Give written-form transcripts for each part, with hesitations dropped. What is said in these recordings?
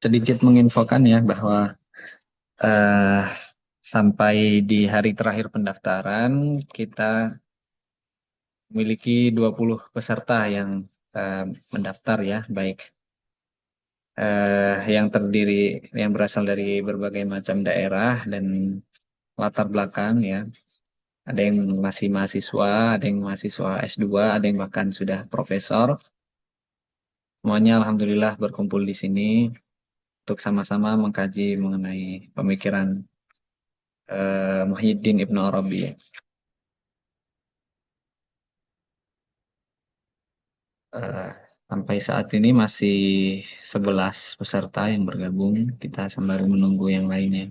sedikit menginfokan ya bahwa eh, sampai di hari terakhir pendaftaran kita memiliki 20 peserta yang eh, mendaftar ya, baik yang terdiri yang berasal dari berbagai macam daerah dan latar belakang ya. Ada yang masih mahasiswa, ada yang mahasiswa S2, ada yang bahkan sudah profesor. Semuanya alhamdulillah berkumpul di sini untuk sama-sama mengkaji mengenai pemikiran Muhyiddin Ibnu Arabi. Eh, Sampai saat ini masih 11 peserta yang bergabung. Kita sembari menunggu yang lainnya.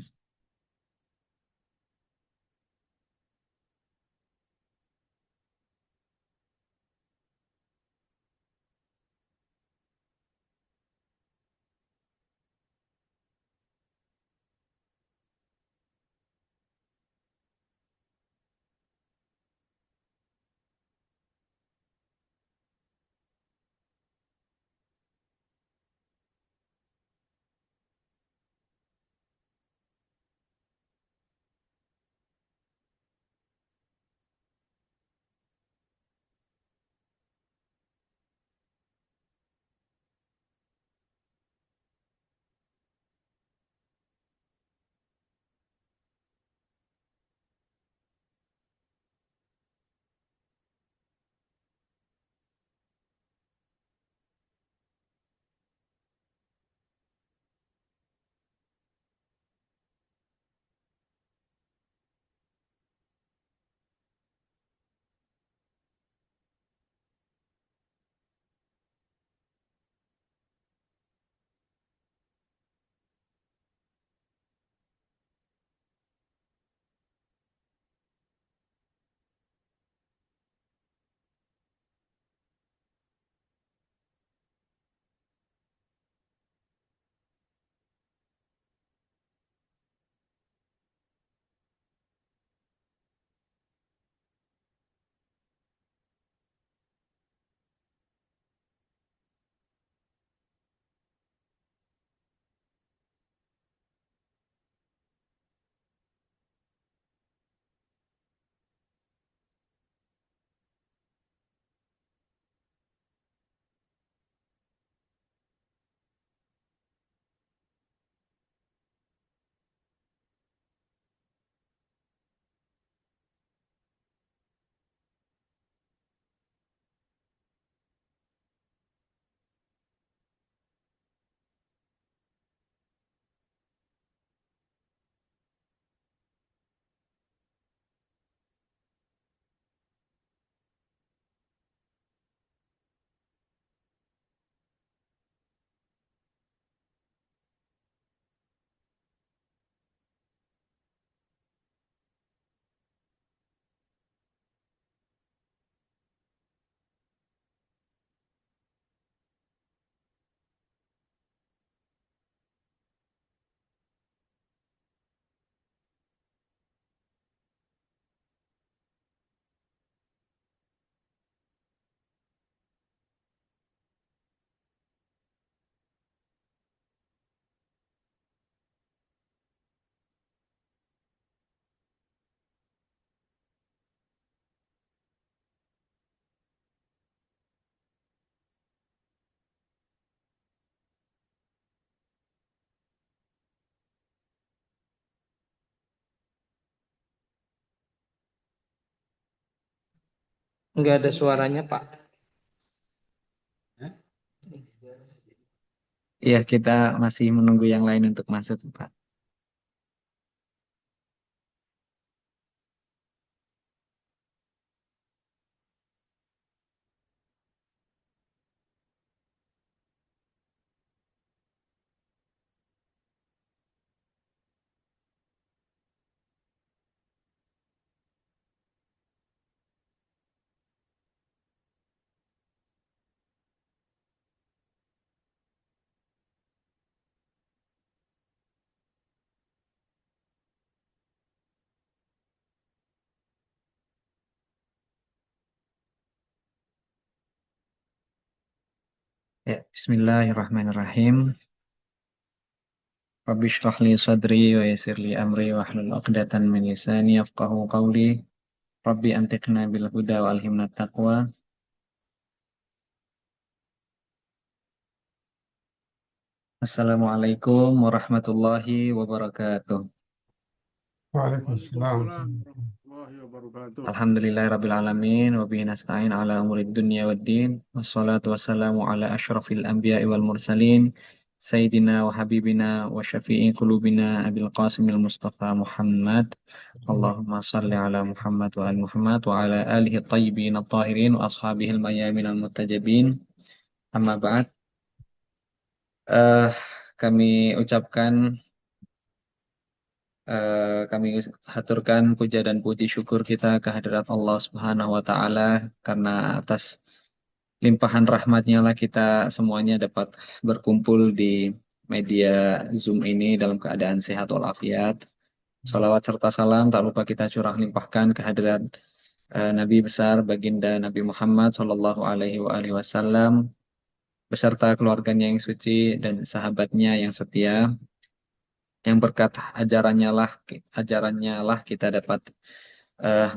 Nggak ada suaranya, Pak. Iya, kita masih menunggu yang lain untuk masuk, Pak. Ya, Bismillahirrahmanirrahim. Rabbi shrah li sadri wa yassir li amri wa hlul 'uqdatan min lisani yafqahu qawli. Rabbi antiqna bil huda wa alhimna taqwa. Assalamualaikum warahmatullahi wabarakatuh. Waalaikumsalam. Waalaikumsalam warahmatullahi wabarakatuh. Alhamdulillahirabbil alamin wa bihi nasta'in ala umurid dunya waddin. Wassalatu wassalamu ala asyrafil anbiya'i wal mursalin. Sayyidina wa habibina wa syafi'i qulubina Abil Qasimil Mustafa Muhammad. Allahumma salli ala Muhammad wa ali Muhammad wa ala alihi at-tayyibin at-tahirin wa ashabihil mayamin al-muttajabin. Amma ba'd. Eh, kami ucapkan kami haturkan puja dan puji syukur kita kehadirat Allah Subhanahu wa taala karena atas limpahan rahmatnya lah kita semuanya dapat berkumpul di media Zoom ini dalam keadaan sehat walafiat. Salawat serta salam tak lupa kita curah limpahkan kehadirat Nabi besar baginda Nabi Muhammad Shallallahu Alaihi Wasallam beserta keluarganya yang suci dan sahabatnya yang setia, yang berkat ajarannya lah kita dapat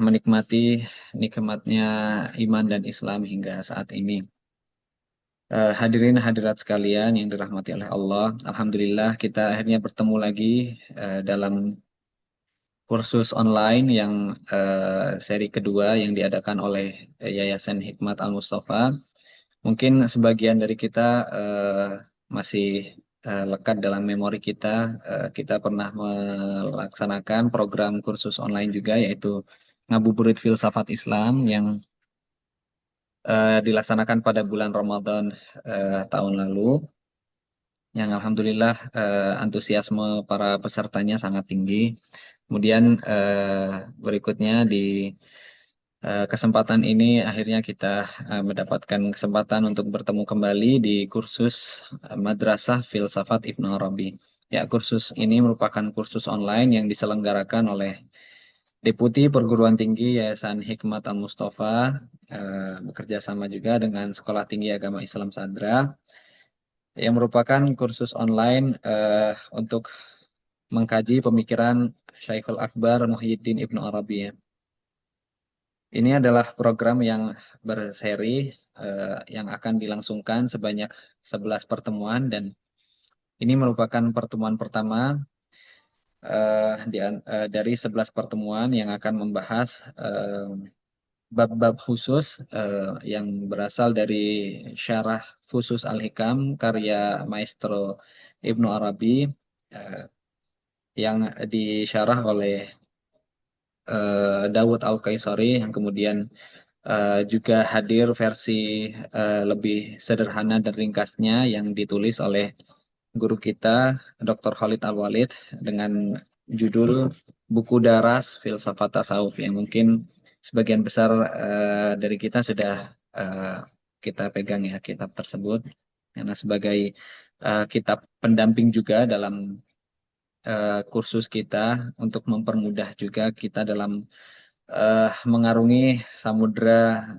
menikmati nikmatnya iman dan Islam hingga saat ini. Hadirin hadirat sekalian yang dirahmati oleh Allah, alhamdulillah kita akhirnya bertemu lagi dalam kursus online yang seri kedua yang diadakan oleh Yayasan Hikmat Al-Mustafa. Mungkin sebagian dari kita masih lekat dalam memori kita. Kita pernah melaksanakan program kursus online juga, yaitu Ngabuburit Filsafat Islam yang dilaksanakan pada bulan Ramadan tahun lalu. Yang alhamdulillah antusiasme para pesertanya sangat tinggi. Kemudian berikutnya di kesempatan ini akhirnya kita mendapatkan kesempatan untuk bertemu kembali di kursus Madrasah Filsafat Ibnu Arabi. Ya, kursus ini merupakan kursus online yang diselenggarakan oleh Deputi Perguruan Tinggi Yayasan Hikmat Al-Mustafa, bekerja sama juga dengan Sekolah Tinggi Agama Islam Sadra, yang merupakan kursus online untuk mengkaji pemikiran Syekhul Akbar Muhyiddin Ibnu Arabi. Ya. Ini adalah program yang berseri yang akan dilangsungkan sebanyak 11 pertemuan dan ini merupakan pertemuan pertama dari 11 pertemuan yang akan membahas bab-bab khusus yang berasal dari Syarah Fusus Al-Hikam karya Maestro Ibnu Arabi yang disyarah oleh Dawud Al-Qaisari yang kemudian juga hadir versi lebih sederhana dan ringkasnya yang ditulis oleh guru kita Dr. Khalid Al-Walid dengan judul Buku Daras Filsafat Tasawuf yang mungkin sebagian besar dari kita sudah kita pegang ya kitab tersebut karena sebagai kitab pendamping juga dalam kursus kita untuk mempermudah juga kita dalam mengarungi samudra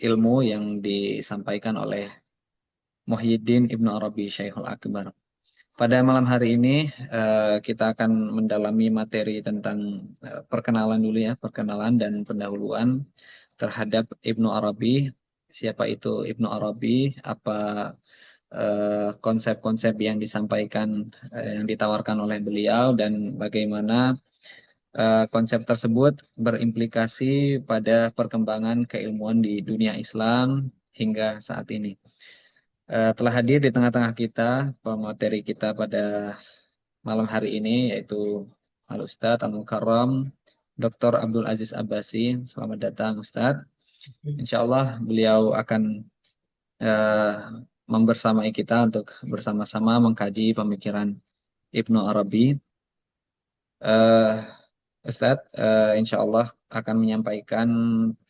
ilmu yang disampaikan oleh Muhyiddin Ibnu Arabi Syekhul Akbar. Pada malam hari ini kita akan mendalami materi tentang perkenalan dulu ya, perkenalan dan pendahuluan terhadap Ibnu Arabi. Siapa itu Ibnu Arabi? Apa konsep-konsep yang disampaikan, yang ditawarkan oleh beliau dan bagaimana konsep tersebut berimplikasi pada perkembangan keilmuan di dunia Islam hingga saat ini. Telah hadir di tengah-tengah kita pemateri kita pada malam hari ini yaitu Al-Ustadz Al-Mukarram Dr. Abdul Aziz Abbasi. Selamat datang Ustadz. Insya Allah beliau akan membersamai kita untuk bersama-sama mengkaji pemikiran Ibnu Arabi. Ustadz insya Allah akan menyampaikan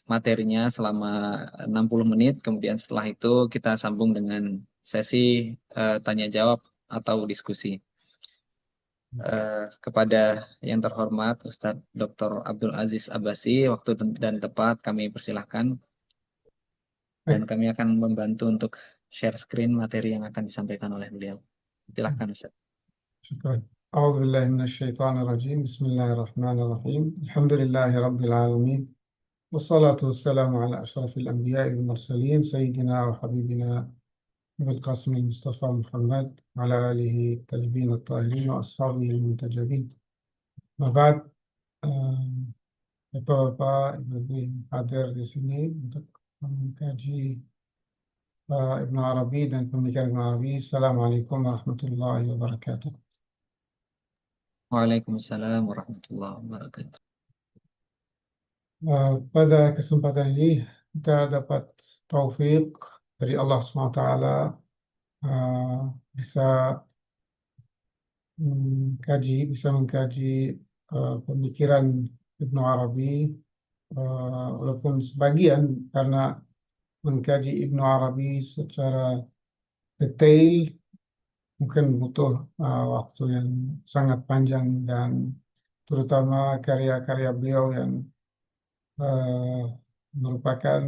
materinya selama 60 menit, kemudian setelah itu kita sambung dengan sesi tanya jawab atau diskusi. Kepada yang terhormat Ustadz Dr. Abdul Aziz Abbasi, waktu dan tempat kami persilahkan dan kami akan membantu untuk share screen materi yang akan disampaikan oleh beliau. Silahkan Ustadz. شكرا. أعوذ بالله من الشيطان الرجيم. بسم الله الرحمن الرحيم. الحمد لله رب العالمين، والصلاة والسلام على أشرف الأنبياء والمرسلين، سيدنا وحبيبنا أبي القاسم المصطفى محمد وعلى آله الطيبين الطاهرين وأصحابه المنتجبين. ما بعد, Bapak-bapak, ibu-ibu yang hadir di sini untuk mengkaji Ibnu Arabi dan pemikiran Ibnu Arabi. Assalamualaikum warahmatullahi wabarakatuh. Waalaikumsalam warahmatullahi wabarakatuh. Pada kesempatan ini kita dapat taufik dari Allah SWT, bisa mengkaji pemikiran Ibnu Arabi, walaupun sebagian karena mengkaji Ibnu Arabi secara detail mungkin butuh waktu yang sangat panjang, dan terutama karya-karya beliau yang merupakan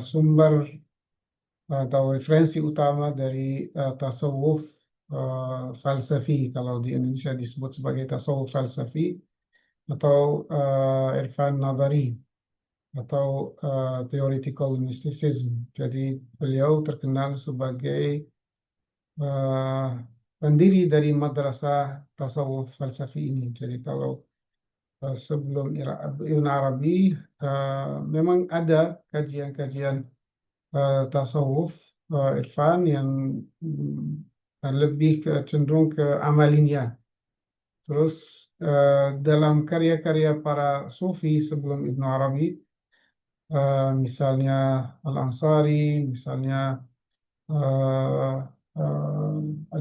sumber atau referensi utama dari tasawuf falsafi, kalau di Indonesia disebut sebagai tasawuf falsafi atau irfan nadari atau theoretical mysticism. Jadi beliau terkenal sebagai pendiri dari madrasah tasawuf falsafi ini. Jadi kalau sebelum Ibn Arabi memang ada kajian-kajian tasawuf irfan yang lebih cenderung ke amalinya. Terus dalam karya-karya para sufi sebelum Ibn Arabi, misalnya Al-Ansari, misalnya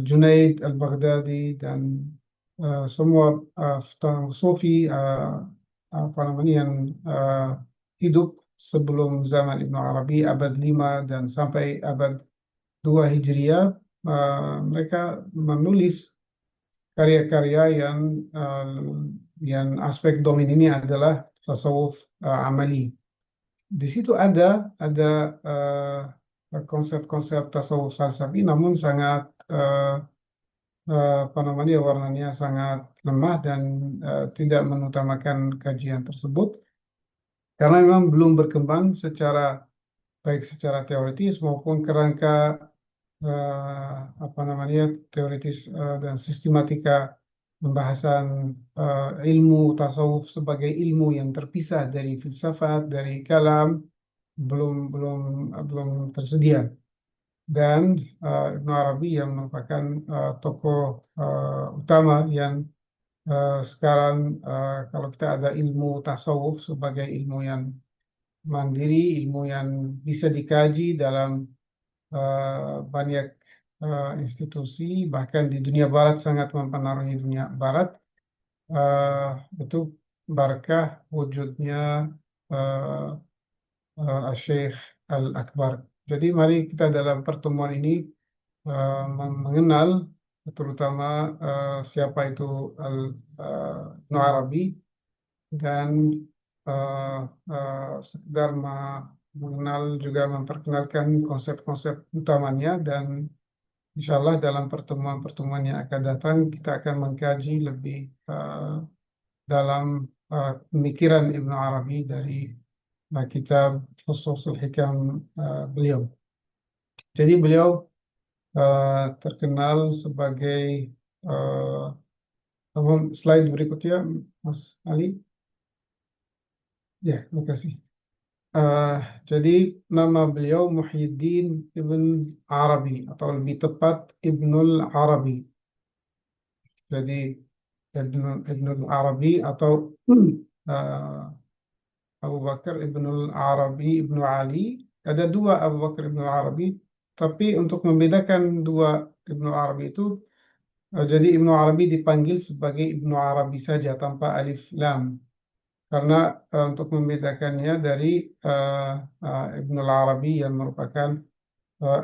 Junaid Al-Baghdadi, dan semua sufi apa namanya yang hidup sebelum zaman Ibnu Arabi, abad 5 dan sampai abad 2 Hijriah, mereka menulis karya-karya yang aspek dominannya adalah tasawuf amali. Di situ ada konsep-konsep tasawuf falsafi, namun sangat apa namanya warnanya sangat lemah dan tidak mengutamakan kajian tersebut karena memang belum berkembang baik secara teoritis maupun kerangka apa namanya teoritis dan sistematika pembahasan ilmu tasawuf sebagai ilmu yang terpisah dari filsafat, dari kalam, belum tersedia. Dan Ibnu Arabi yang merupakan tokoh utama yang sekarang kalau kita ada ilmu tasawuf sebagai ilmu yang mandiri, ilmu yang bisa dikaji dalam banyak institusi, bahkan di dunia barat sangat mempengaruhi dunia barat, itu berkah wujudnya Syekh Al-Akbar. Jadi mari kita dalam pertemuan ini mengenal terutama siapa itu Ibnu Arabi, dan sekedar mengenal juga memperkenalkan konsep-konsep utamanya, dan insya Allah dalam pertemuan-pertemuan yang akan datang kita akan mengkaji lebih dalam pemikiran Ibnu Arabi dari kitab Fususul Hikam beliau. Jadi beliau terkenal sebagai slide berikutnya, Mas Ali. Ya, terima kasih. Jadi nama beliau Muhyiddin Ibn Arabi, atau lebih tepat Ibnul Arabi. Jadi Ibnul Arabi atau Abu Bakar Ibnul Arabi Ibnu Ali. Ada dua Abu Bakar Ibnul Arabi, tapi untuk membedakan dua Ibnu Arabi itu, jadi Ibnu Arabi dipanggil sebagai Ibnu Arabi saja tanpa alif lam, karena untuk membedakannya dari Ibnul Arabi yang merupakan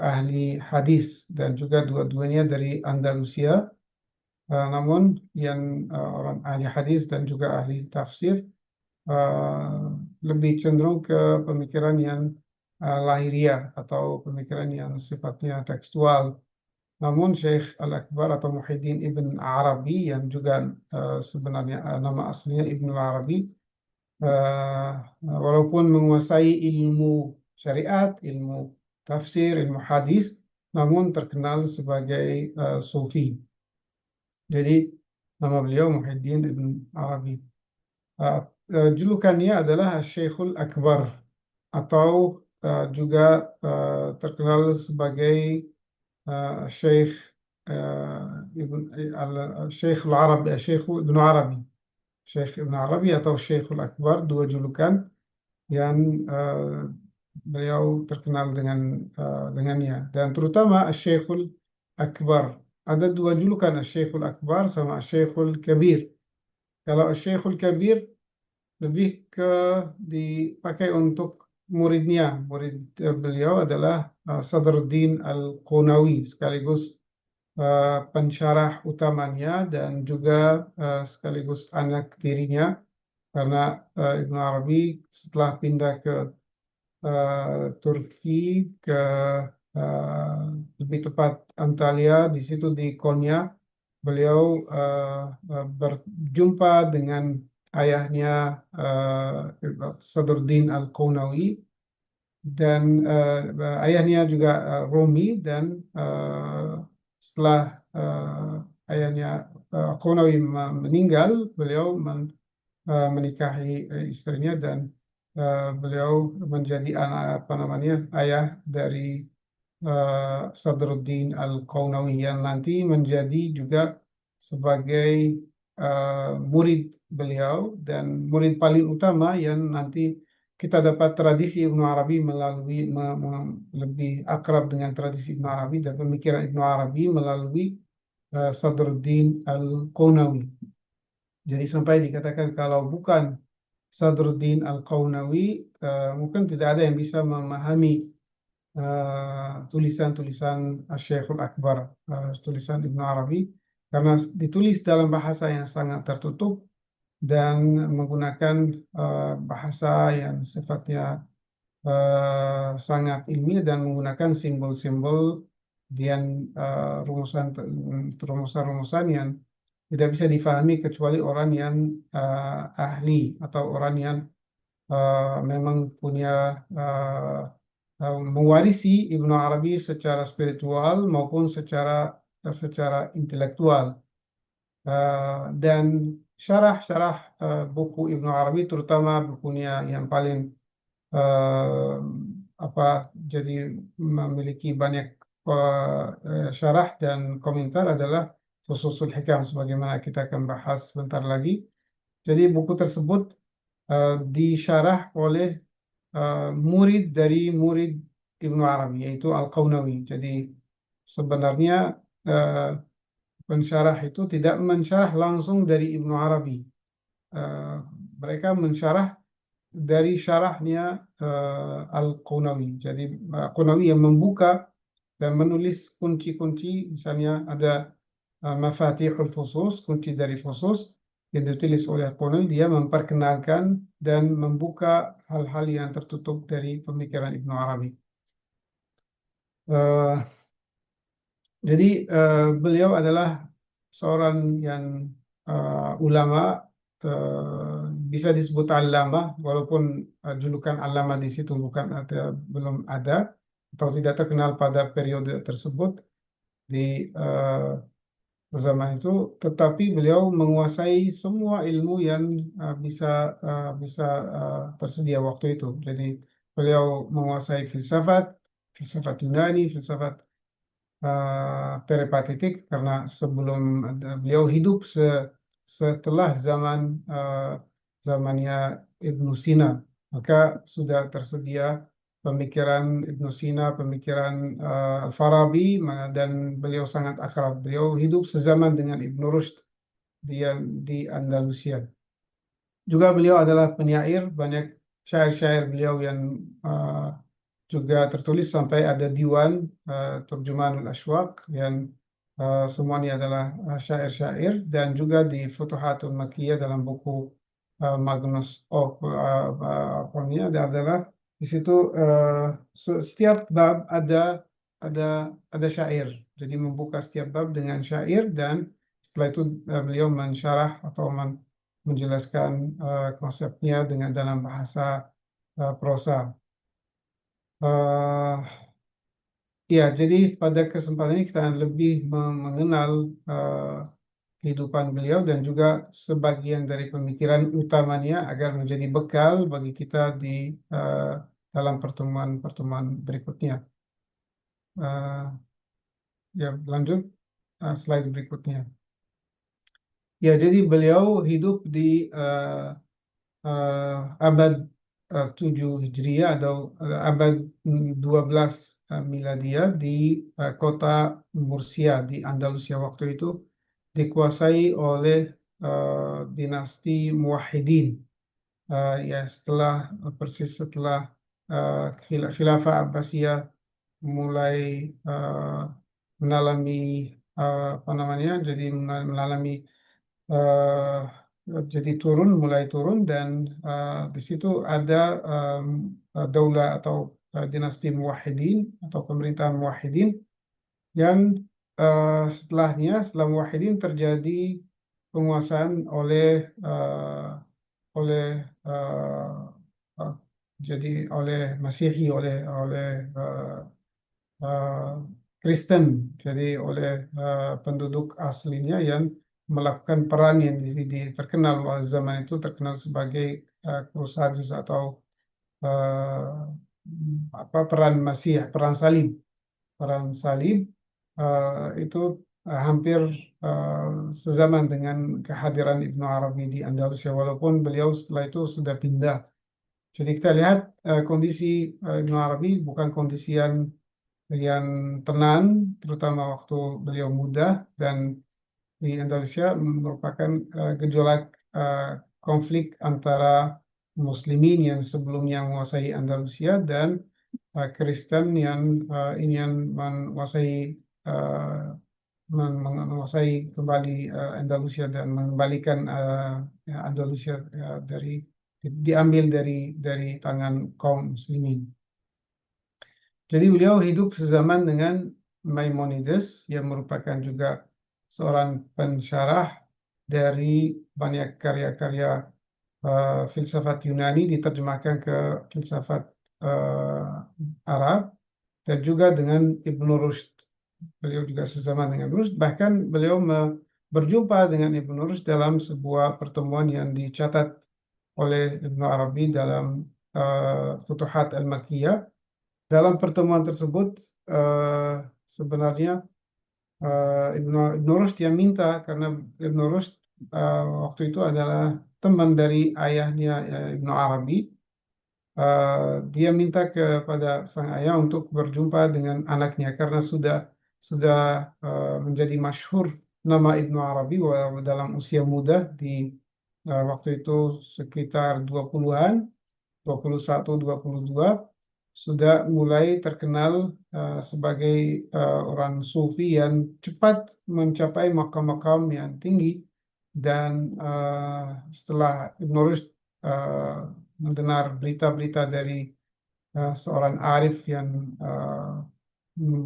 ahli hadis, dan juga dua-duanya dari Andalusia, namun yang orang ahli hadis dan juga ahli tafsir lebih cenderung ke pemikiran yang lahiriah atau pemikiran yang sifatnya tekstual, Namun Syekh Al-Akbar atau Muhyiddin Ibn Arabi yang juga sebenarnya nama aslinya Ibn Arabi, walaupun menguasai ilmu syariat, ilmu tafsir, ilmu hadis, namun terkenal sebagai sufi. Jadi nama beliau Muhyiddin Ibn Arabi. Julukannya adalah Syekhul Akbar atau juga terkenal sebagai Syekh Syekh Al-Arabi, Syekh Ibn Arabi. Syekh Ibn Arabi atau Syekhul Akbar, dua julukan yang beliau terkenal dengannya. Dan terutama Syekhul Akbar. Ada dua julukan, Syekhul Akbar sama Syekhul Kabir. Kalau Syekhul Kabir lebih dipakai untuk muridnya. Murid beliau adalah Sadruddin Al-Qunawi, sekaligus pensyarah utamanya dan juga sekaligus anak tirinya, karena Ibnu Arabi setelah pindah ke Turki, ke lebih tepat Antalya, di situ di Konya, beliau berjumpa dengan ayahnya Sadruddin Al-Qunawi, dan ayahnya juga Romi, dan setelah ayahnya Qunawi meninggal, beliau menikahi istrinya, dan beliau menjadi ayah dari Sadruddin Al-Qunawi yang nanti menjadi juga sebagai murid beliau dan murid paling utama yang nanti kita dapat tradisi Ibnu Arabi melalui lebih akrab dengan tradisi Ibnu Arabi dan pemikiran Ibnu Arabi melalui Sadruddin Al-Qunawi. Jadi sampai dikatakan kalau bukan Sadruddin Al-Qunawi, mungkin tidak ada yang bisa memahami tulisan-tulisan Syekhul Akbar, tulisan Ibnu Arabi, karena ditulis dalam bahasa yang sangat tertutup dan menggunakan bahasa yang sifatnya sangat ilmiah dan menggunakan simbol-simbol dan rumusan-rumusan yang tidak bisa difahami kecuali orang yang ahli atau orang yang memang punya mewarisi Ibnu Arabi secara spiritual maupun secara intelektual. Dan syarah-syarah buku Ibnu Arabi, terutama bukunya yang paling jadi memiliki banyak syarah dan komentar adalah Fususul Hikam, sebagaimana kita akan bahas sebentar lagi. Jadi buku tersebut disyarah oleh murid dari murid Ibnu Arabi, yaitu Al-Qunawi. Jadi sebenarnya pensyarah itu tidak mensyarah langsung dari Ibnu Arabi. Mereka mensyarah dari syarahnya Al-Qunawi. Jadi Qunawi yang membuka dan menulis kunci-kunci, misalnya ada Mafatihul Fusus, kunci dari Fusus, yang ditulis oleh Qunawi. Dia memperkenalkan dan membuka hal-hal yang tertutup dari pemikiran Ibnu Arabi. Jadi beliau adalah seorang yang ulama, bisa disebut alama, walaupun julukan alama di situ belum ada atau tidak terkenal pada periode tersebut di zaman itu, tetapi beliau menguasai semua ilmu yang bisa tersedia waktu itu. Jadi beliau menguasai filsafat Yunani, filsafat peripatetik, karena sebelum beliau hidup setelah zamannya Ibnu Sina, maka sudah tersedia pemikiran Ibnu Sina, pemikiran Al-Farabi, dan beliau sangat akrab. Beliau hidup sezaman dengan Ibnu Rushd di Andalusia. Juga beliau adalah penyair, banyak syair-syair beliau yang juga tertulis, sampai ada diwan Turjumanul Ashwaq yang semuanya adalah syair-syair, dan juga di Futuhatul Makkiyah dalam buku Magnus Opus adalah di situ setiap bab ada syair. Jadi membuka setiap bab dengan syair dan setelah itu beliau mensyarah atau menjelaskan konsepnya dengan dalam bahasa prosa. Ya, jadi pada kesempatan ini kita lebih mengenal kehidupan beliau dan juga sebagian dari pemikiran utamanya agar menjadi bekal bagi kita di dalam pertemuan-pertemuan berikutnya. Ya, lanjut slide berikutnya. Ya, jadi beliau hidup di abad 7 Hijriah atau abad 12 Miladiyah di kota Murcia di Andalusia waktu itu dikuasai oleh dinasti Muwahhidin. Ya, persis setelah Khilafah Abbasiyah mulai mengalami apa namanya, jadi mengalami jadi mulai turun dan di situ ada daulah atau dinasti Muwahhidin atau pemerintahan Muwahhidin yang setelah Muwahhidin terjadi penguasaan oleh jadi oleh Masehi, oleh Kristen, jadi oleh penduduk aslinya yang melakukan peran yang terkenal zaman itu terkenal sebagai Crusaders atau peran Masih, peran salib. Peran salib itu hampir sezaman dengan kehadiran Ibnu Arabi di Andalusia, walaupun beliau setelah itu sudah pindah. Jadi kita lihat kondisi Ibnu Arabi bukan kondisi yang tenang, terutama waktu beliau muda, dan di Andalusia merupakan gejolak konflik antara Muslimin yang sebelumnya menguasai Andalusia dan Kristen yang ingin menguasai kembali Andalusia dan mengembalikan Andalusia diambil dari tangan kaum Muslimin. Jadi beliau hidup sezaman dengan Maimonides yang merupakan juga seorang pensyarah dari banyak karya-karya filsafat Yunani diterjemahkan ke filsafat Arab, dan juga dengan Ibnu Rushd. Beliau juga sezaman dengan Rushd, bahkan beliau berjumpa dengan Ibnu Rushd dalam sebuah pertemuan yang dicatat oleh Ibnu Arabi dalam Futuhat Al-Makkiyah. Dalam pertemuan tersebut sebenarnya Ibnu Rushd yang minta, karena Ibnu Rushd waktu itu adalah teman dari ayahnya Ibnu Arabi. Dia minta kepada sang ayah untuk berjumpa dengan anaknya karena sudah menjadi masyhur nama Ibnu Arabi dalam usia muda di waktu itu sekitar 20-an, 21, 22, sudah mulai terkenal sebagai orang sufi yang cepat mencapai makam-makam yang tinggi. Dan setelah Ibnu Rushd mendengar berita-berita dari seorang arif yang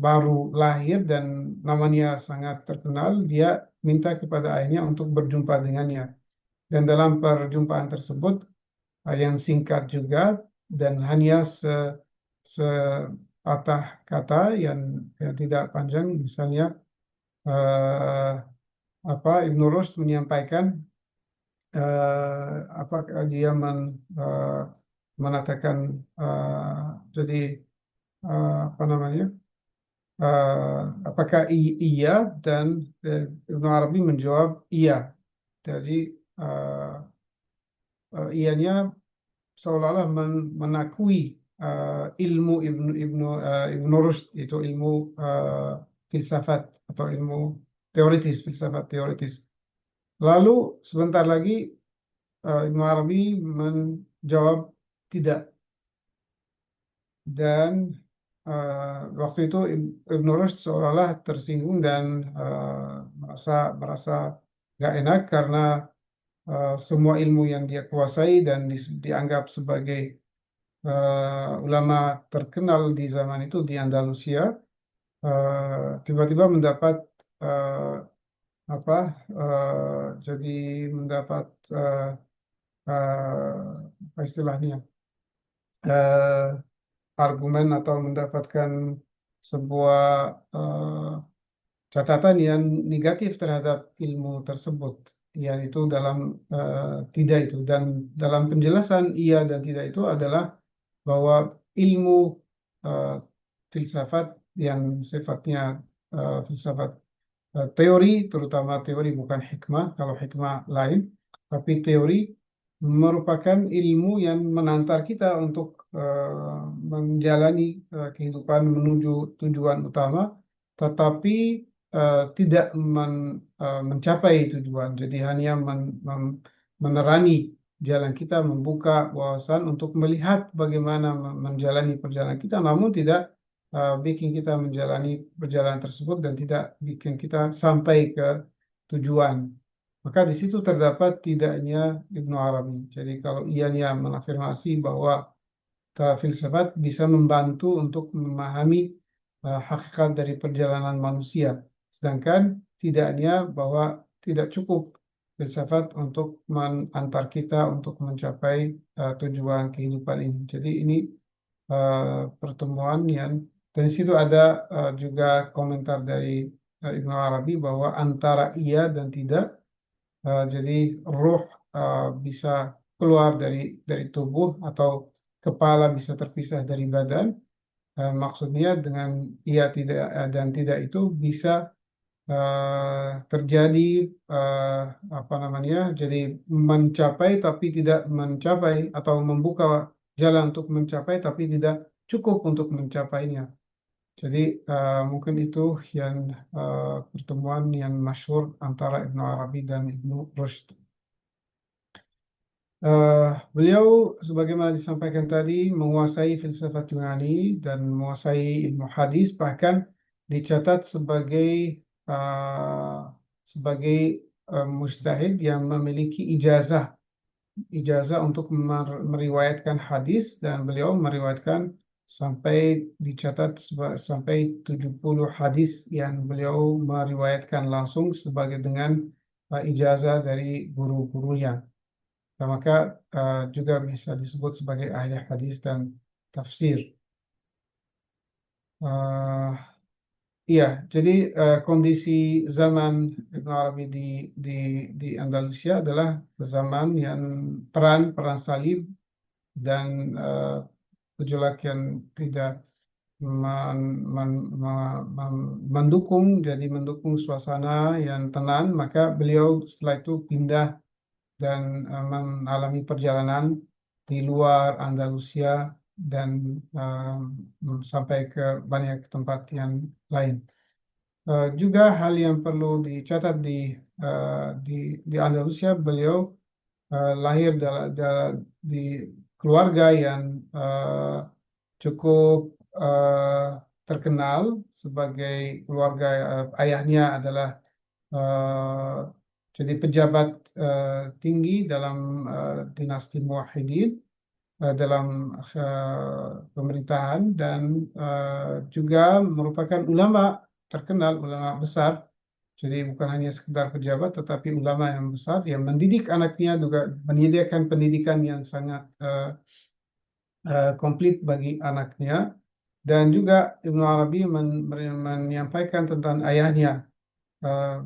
baru lahir dan namanya sangat terkenal, dia minta kepada ayahnya untuk berjumpa dengannya. Dan dalam perjumpaan tersebut yang singkat juga dan hanya sepatah kata yang tidak panjang, misalnya Ibnu Rushd menyampaikan dia mengatakan jadi apa namanya, apakah iya, dan Ibnu Arabi menjawab iya. Jadi ianya seolah-olah mengakui ilmu Ibnu Rushd, itu ilmu filsafat atau ilmu teoritis, filsafat teoritis. Lalu sebentar lagi Ibnu Arabi menjawab tidak. Dan waktu itu Ibnu Rushd seolah-olah tersinggung dan merasa gak enak karena semua ilmu yang dia kuasai dan dianggap sebagai ulama terkenal di zaman itu di Andalusia, tiba-tiba mendapat eh, apa jadi mendapat apa istilahnya eh, argumen atau mendapatkan sebuah catatan yang negatif terhadap ilmu tersebut, yaitu dalam tidak itu, dan dalam penjelasan iya dan tidak itu adalah bahwa ilmu eh, filsafat yang sifatnya filsafat teori, terutama teori bukan hikmah, kalau hikmah lain, tapi teori merupakan ilmu yang mengantar kita untuk menjalani kehidupan menuju tujuan utama, tetapi tidak mencapai tujuan. Jadi hanya menerangi jalan kita, membuka wawasan untuk melihat bagaimana menjalani perjalanan kita, namun tidak bikin kita menjalani perjalanan tersebut dan tidak bikin kita sampai ke tujuan. Maka di situ terdapat tidaknya Ibnu Arabi. Jadi kalau ia mengafirmasi bahwa filsafat bisa membantu untuk memahami hakikat dari perjalanan manusia, sedangkan tidaknya bahwa tidak cukup filsafat untuk mengantar kita untuk mencapai tujuan kehidupan ini. Jadi ini pertemuan yang dan di situ ada juga komentar dari Ibnu Arabi bahwa antara iya dan tidak, jadi ruh bisa keluar dari tubuh atau kepala bisa terpisah dari badan. Maksudnya dengan iya tidak dan tidak itu bisa terjadi eh, apa namanya? Jadi mencapai tapi tidak mencapai atau membuka jalan untuk mencapai tapi tidak cukup untuk mencapainya. Jadi mungkin itu yang pertemuan yang masyhur antara Ibnu Arabi dan Ibnu Rushd. Beliau sebagaimana disampaikan tadi menguasai filsafat Yunani dan menguasai ilmu hadis, bahkan dicatat sebagai mujtahid yang memiliki ijazah untuk meriwayatkan hadis, dan beliau meriwayatkan sampai 70 hadis yang beliau meriwayatkan langsung sebagai dengan ijazah dari guru-gurunya. Nah, maka juga bisa disebut sebagai ahli hadis dan tafsir. Iya, jadi kondisi zaman Ibnu Arabi di Andalusia adalah zaman yang perang salib dan gejolak yang tidak mendukung suasana yang tenang, maka beliau setelah itu pindah dan mengalami perjalanan di luar Andalusia dan sampai ke banyak tempat yang lain. Juga hal yang perlu dicatat di Andalusia, beliau lahir di keluarga yang cukup terkenal sebagai keluarga. Ayahnya adalah jadi pejabat tinggi dalam dinasti Muwahhidin dalam pemerintahan, dan juga merupakan ulama terkenal, ulama besar. Jadi bukan hanya sekedar pejabat, tetapi ulama yang besar yang mendidik anaknya, juga menyediakan pendidikan yang sangat komplit bagi anaknya. Dan juga Ibnu Arabi menyampaikan tentang ayahnya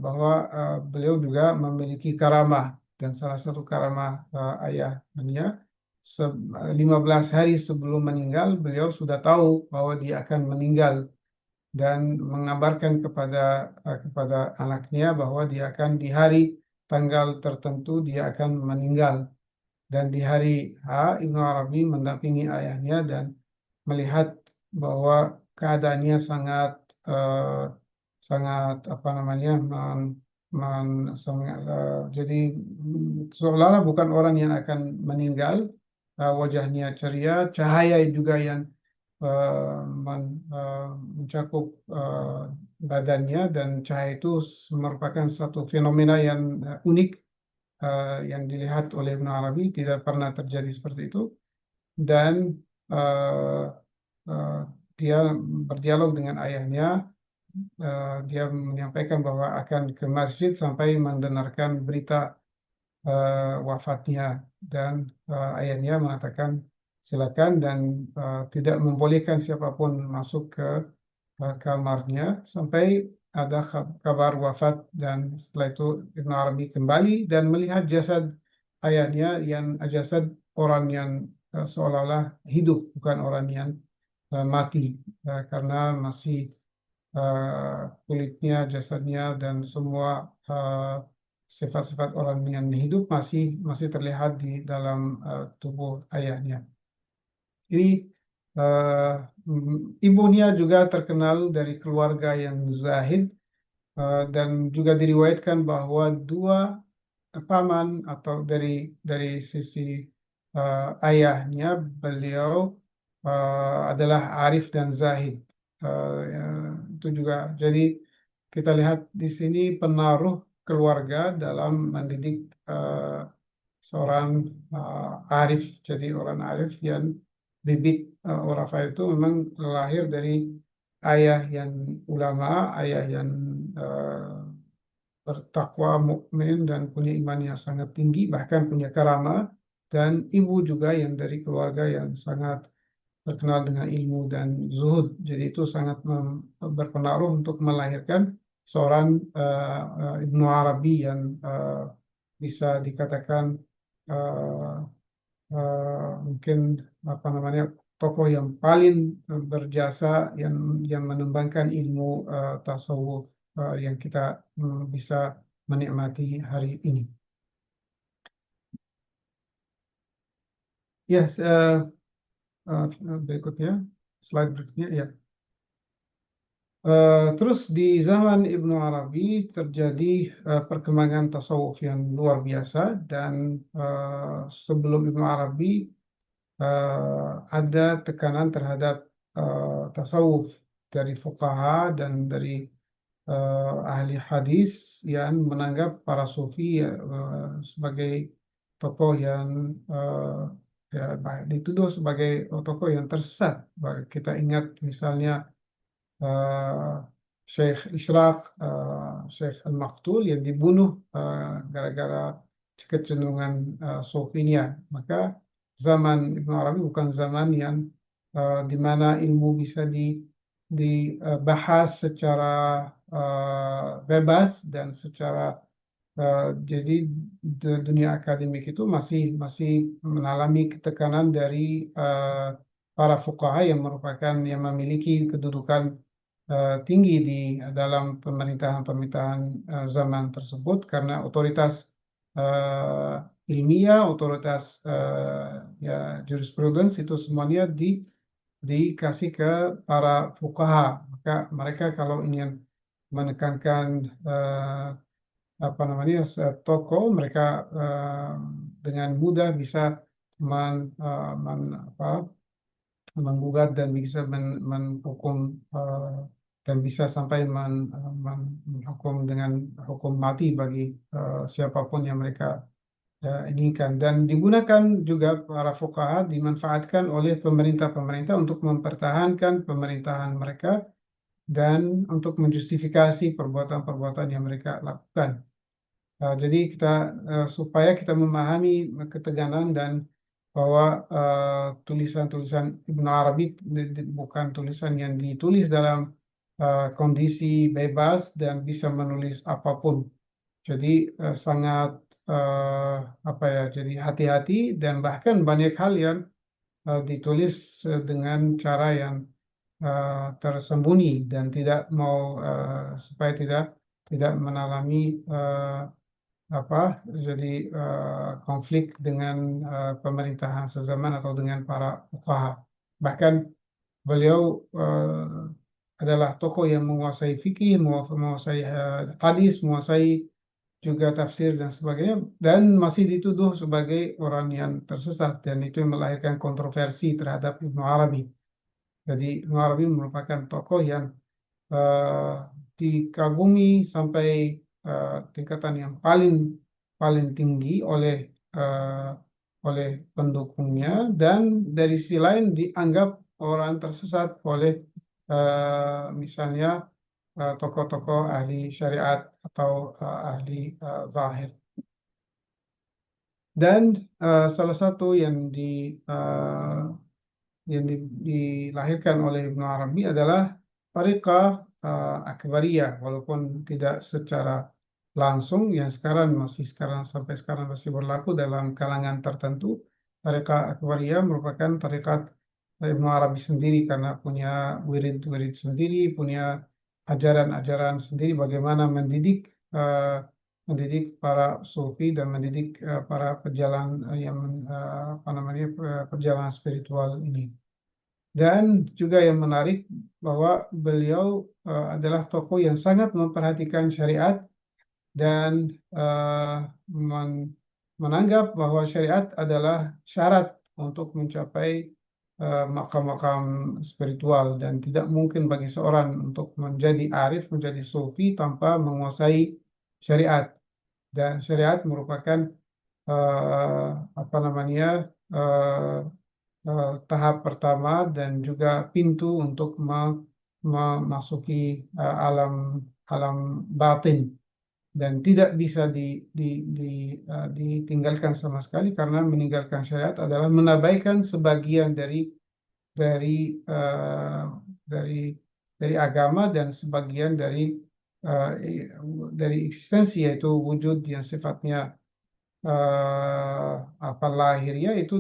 bahwa beliau juga memiliki karamah, dan salah satu karamah ayahnya 15 hari sebelum meninggal beliau sudah tahu bahwa dia akan meninggal, dan mengabarkan kepada anaknya bahwa dia akan di hari tanggal tertentu dia akan meninggal. Dan di hari Ibnu Arabi mendampingi ayahnya dan melihat bahwa keadaannya sangat apa namanya jadi seolah-olah bukan orang yang akan meninggal. Wajahnya ceria, cahaya juga yang mencakup badannya, dan cahaya itu merupakan satu fenomena yang unik yang dilihat oleh Ibnu Arabi, tidak pernah terjadi seperti itu. Dan dia berdialog dengan ayahnya dia menyampaikan bahwa akan ke masjid sampai mendengarkan berita wafatnya, dan ayahnya mengatakan silakan, dan tidak membolehkan siapapun masuk ke kamarnya sampai ada kabar wafat. Dan setelah itu Ibnu Arabi kembali dan melihat jasad ayahnya, yang jasad orang yang seolah-olah hidup, bukan orang yang mati, karena masih kulitnya, jasadnya, dan semua sifat-sifat orang yang hidup masih terlihat di dalam tubuh ayahnya. Ini eh, ibunya juga terkenal dari keluarga yang zahid, dan juga diriwayatkan bahwa dua paman atau dari sisi ayahnya, beliau adalah arif dan zahid. Ya, itu juga. Jadi kita lihat di sini penaruh keluarga dalam mendidik seorang arif. Jadi orang arif yang bibit Orafa itu memang lahir dari ayah yang ulama, ayah yang bertakwa, mukmin, dan punya iman yang sangat tinggi, bahkan punya karamah, dan ibu juga yang dari keluarga yang sangat terkenal dengan ilmu dan zuhud. Jadi itu sangat berpengaruh untuk melahirkan seorang Ibnu Arabi yang bisa dikatakan uh, mungkin apa namanya, tokoh yang paling berjasa, yang mengembangkan ilmu tasawuf yang kita bisa menikmati hari ini. Ya, berikutnya, slide berikutnya ya. Terus di zaman Ibnu Arabi terjadi perkembangan tasawuf yang luar biasa, dan sebelum Ibnu Arabi ada tekanan terhadap tasawuf dari fuqaha dan dari ahli hadis yang menganggap para sufi sebagai tokoh yang ya, dituduh sebagai tokoh yang tersesat. Kita ingat misalnya Syekh Ishraq, Syekh Al-Maktul yang dibunuh gara-gara kecenderungan sufinya. Maka zaman Ibnu Arabi bukan zaman yang di mana ilmu bisa dibahas secara bebas dan secara jadi dunia akademik itu masih mengalami ketekanan dari para fuqaha yang yang memiliki kedudukan tinggi di dalam pemerintahan-pemerintahan zaman tersebut, karena otoritas ilmiah, otoritas ya jurisprudence itu semuanya dikasih ke para fuqaha. Maka mereka kalau ingin menekankan apa namanya tokoh, mereka dengan mudah bisa menggugat dan bisa menghukum, dan bisa sampai menghukum dengan hukum mati bagi siapapun yang mereka inginkan. Dan digunakan juga para fuqaha, dimanfaatkan oleh pemerintah-pemerintah untuk mempertahankan pemerintahan mereka dan untuk menjustifikasi perbuatan-perbuatan yang mereka lakukan. Jadi supaya kita memahami ketegangan, dan bahwa tulisan-tulisan Ibnu Arabi bukan tulisan yang ditulis dalam kondisi bebas dan bisa menulis apapun. Jadi sangat apa ya, jadi hati-hati, dan bahkan banyak hal yang ditulis dengan cara yang tersembunyi, dan tidak mau supaya tidak mengalami jadi konflik dengan pemerintahan sezaman atau dengan para fuqaha. Bahkan beliau adalah tokoh yang menguasai fikih, menguasai hadis, menguasai juga tafsir dan sebagainya, dan masih dituduh sebagai orang yang tersesat, dan itu yang melahirkan kontroversi terhadap Ibnu Arabi. Jadi Ibnu Arabi merupakan tokoh yang dikagumi sampai tingkatan yang paling tinggi oleh pendukungnya, dan dari sisi lain dianggap orang tersesat oleh misalnya tokoh-tokoh ahli syariat atau ahli zahir. Dan salah satu yang dilahirkan oleh Ibnu Arabi adalah Tariqah Akbariyah, walaupun tidak secara langsung, yang sampai sekarang masih berlaku dalam kalangan tertentu. Tariqah Akbariyah merupakan tarikat Ibnu Arabi sendiri karena punya wirid-wirid sendiri, punya ajaran-ajaran sendiri bagaimana mendidik para sufi dan mendidik para pejalan perjalanan spiritual ini. Dan juga yang menarik bahwa beliau adalah tokoh yang sangat memperhatikan syariat dan menganggap bahwa syariat adalah syarat untuk mencapai makam-makam spiritual, dan tidak mungkin bagi seorang untuk menjadi arif, menjadi sufi tanpa menguasai syariat. Dan syariat merupakan tahap pertama dan juga pintu untuk memasuki alam batin, dan tidak bisa ditinggalkan sama sekali, karena meninggalkan syariat adalah menabaikan sebagian dari agama dan sebagian dari eksistensi, yaitu wujud yang sifatnya lahiriah itu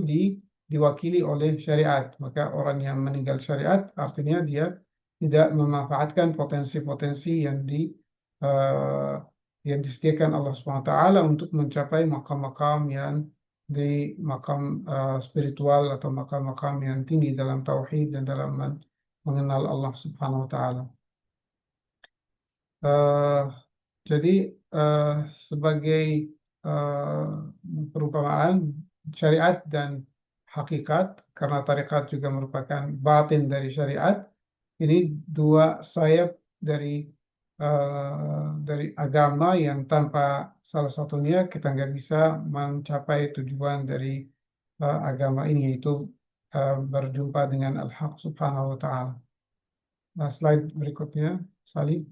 diwakili oleh syariat. Maka orang yang meninggal syariat artinya dia tidak memanfaatkan potensi-potensi yang disediakan Allah SWT untuk mencapai makam-makam di makam spiritual atau makam-makam yang tinggi dalam tauhid dan dalam mengenal Allah Subhanahu Wa Taala. Jadi sebagai perumpamaan syariat dan hakikat, karena tarekat juga merupakan batin dari syariat, ini dua sayap dari agama yang tanpa salah satunya kita nggak bisa mencapai tujuan dari agama ini, yaitu berjumpa dengan Al-Haq Subhanahu Wa Taala. Nah, slide berikutnya, Salih.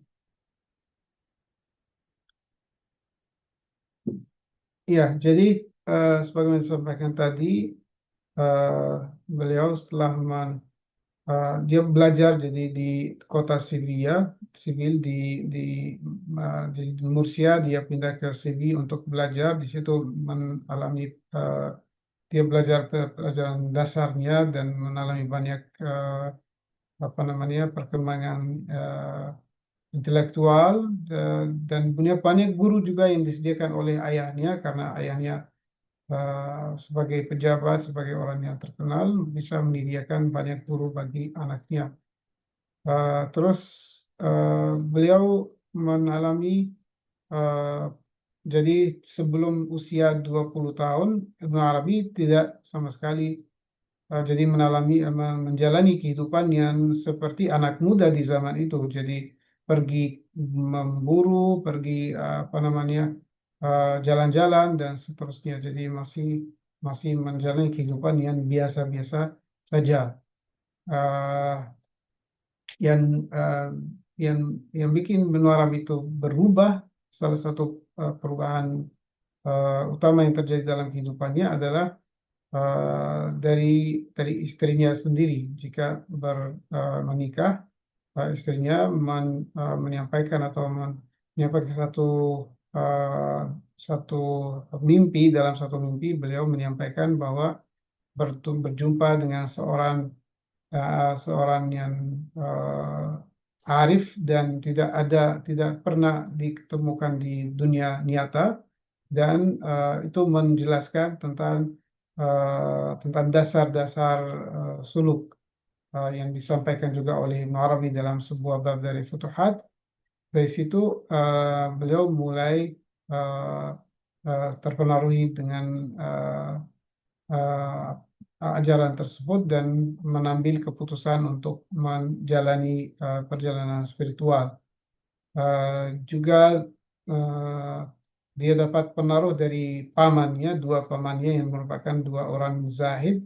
Ya, jadi sebagaimana disampaikan tadi, beliau setelah dia belajar jadi di kota Seville di Murcia, dia pindah ke Seville untuk belajar. Di situ mengalami dia belajar pelajaran dasarnya dan mengalami banyak perkembangan intelektual, dan punya banyak guru juga yang disediakan oleh ayahnya, karena ayahnya sebagai pejabat, sebagai orang yang terkenal, bisa menyediakan banyak guru bagi anaknya. Terus beliau mengalami jadi sebelum usia 20 tahun, Ibnu Arabi tidak sama sekali jadi menjalani kehidupan yang seperti anak muda di zaman itu. Jadi pergi memburu, pergi jalan-jalan dan seterusnya. Jadi masih menjalani kehidupan yang biasa-biasa saja. Yang bikin Ibnu Arabi itu berubah, salah satu perubahan utama yang terjadi dalam kehidupannya adalah dari istrinya sendiri. Jika menikah, istrinya menyampaikan satu mimpi. Dalam satu mimpi beliau menyampaikan bahwa berjumpa dengan seorang yang arif dan tidak pernah ditemukan di dunia nyata, dan itu menjelaskan tentang dasar-dasar suluk yang disampaikan juga oleh Ibnu Arabi dalam sebuah bab dari Futuhat. Dari situ beliau mulai terpengaruhi dengan ajaran tersebut dan mengambil keputusan untuk menjalani perjalanan spiritual. Juga dia dapat pengaruh dari pamannya, dua pamannya yang merupakan dua orang zahid.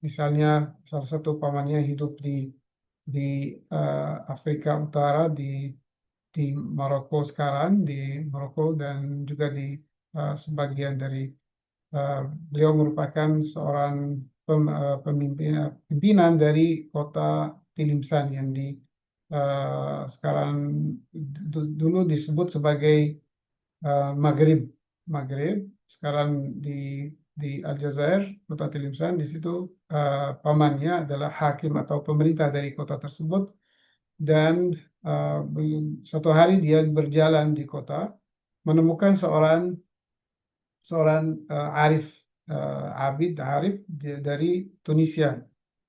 Misalnya salah satu pamannya hidup di di Afrika Utara, di Maroko sekarang, di Maroko dan juga di sebagian dari beliau merupakan seorang pimpinan dari kota Tilimsan yang sekarang dulu disebut sebagai Maghrib. Sekarang di Aljazair, kota Tilimsan, di situ pamannya adalah hakim atau pemerintah dari kota tersebut. Dan satu hari dia berjalan di kota, menemukan seorang arif, arif dari Tunisia,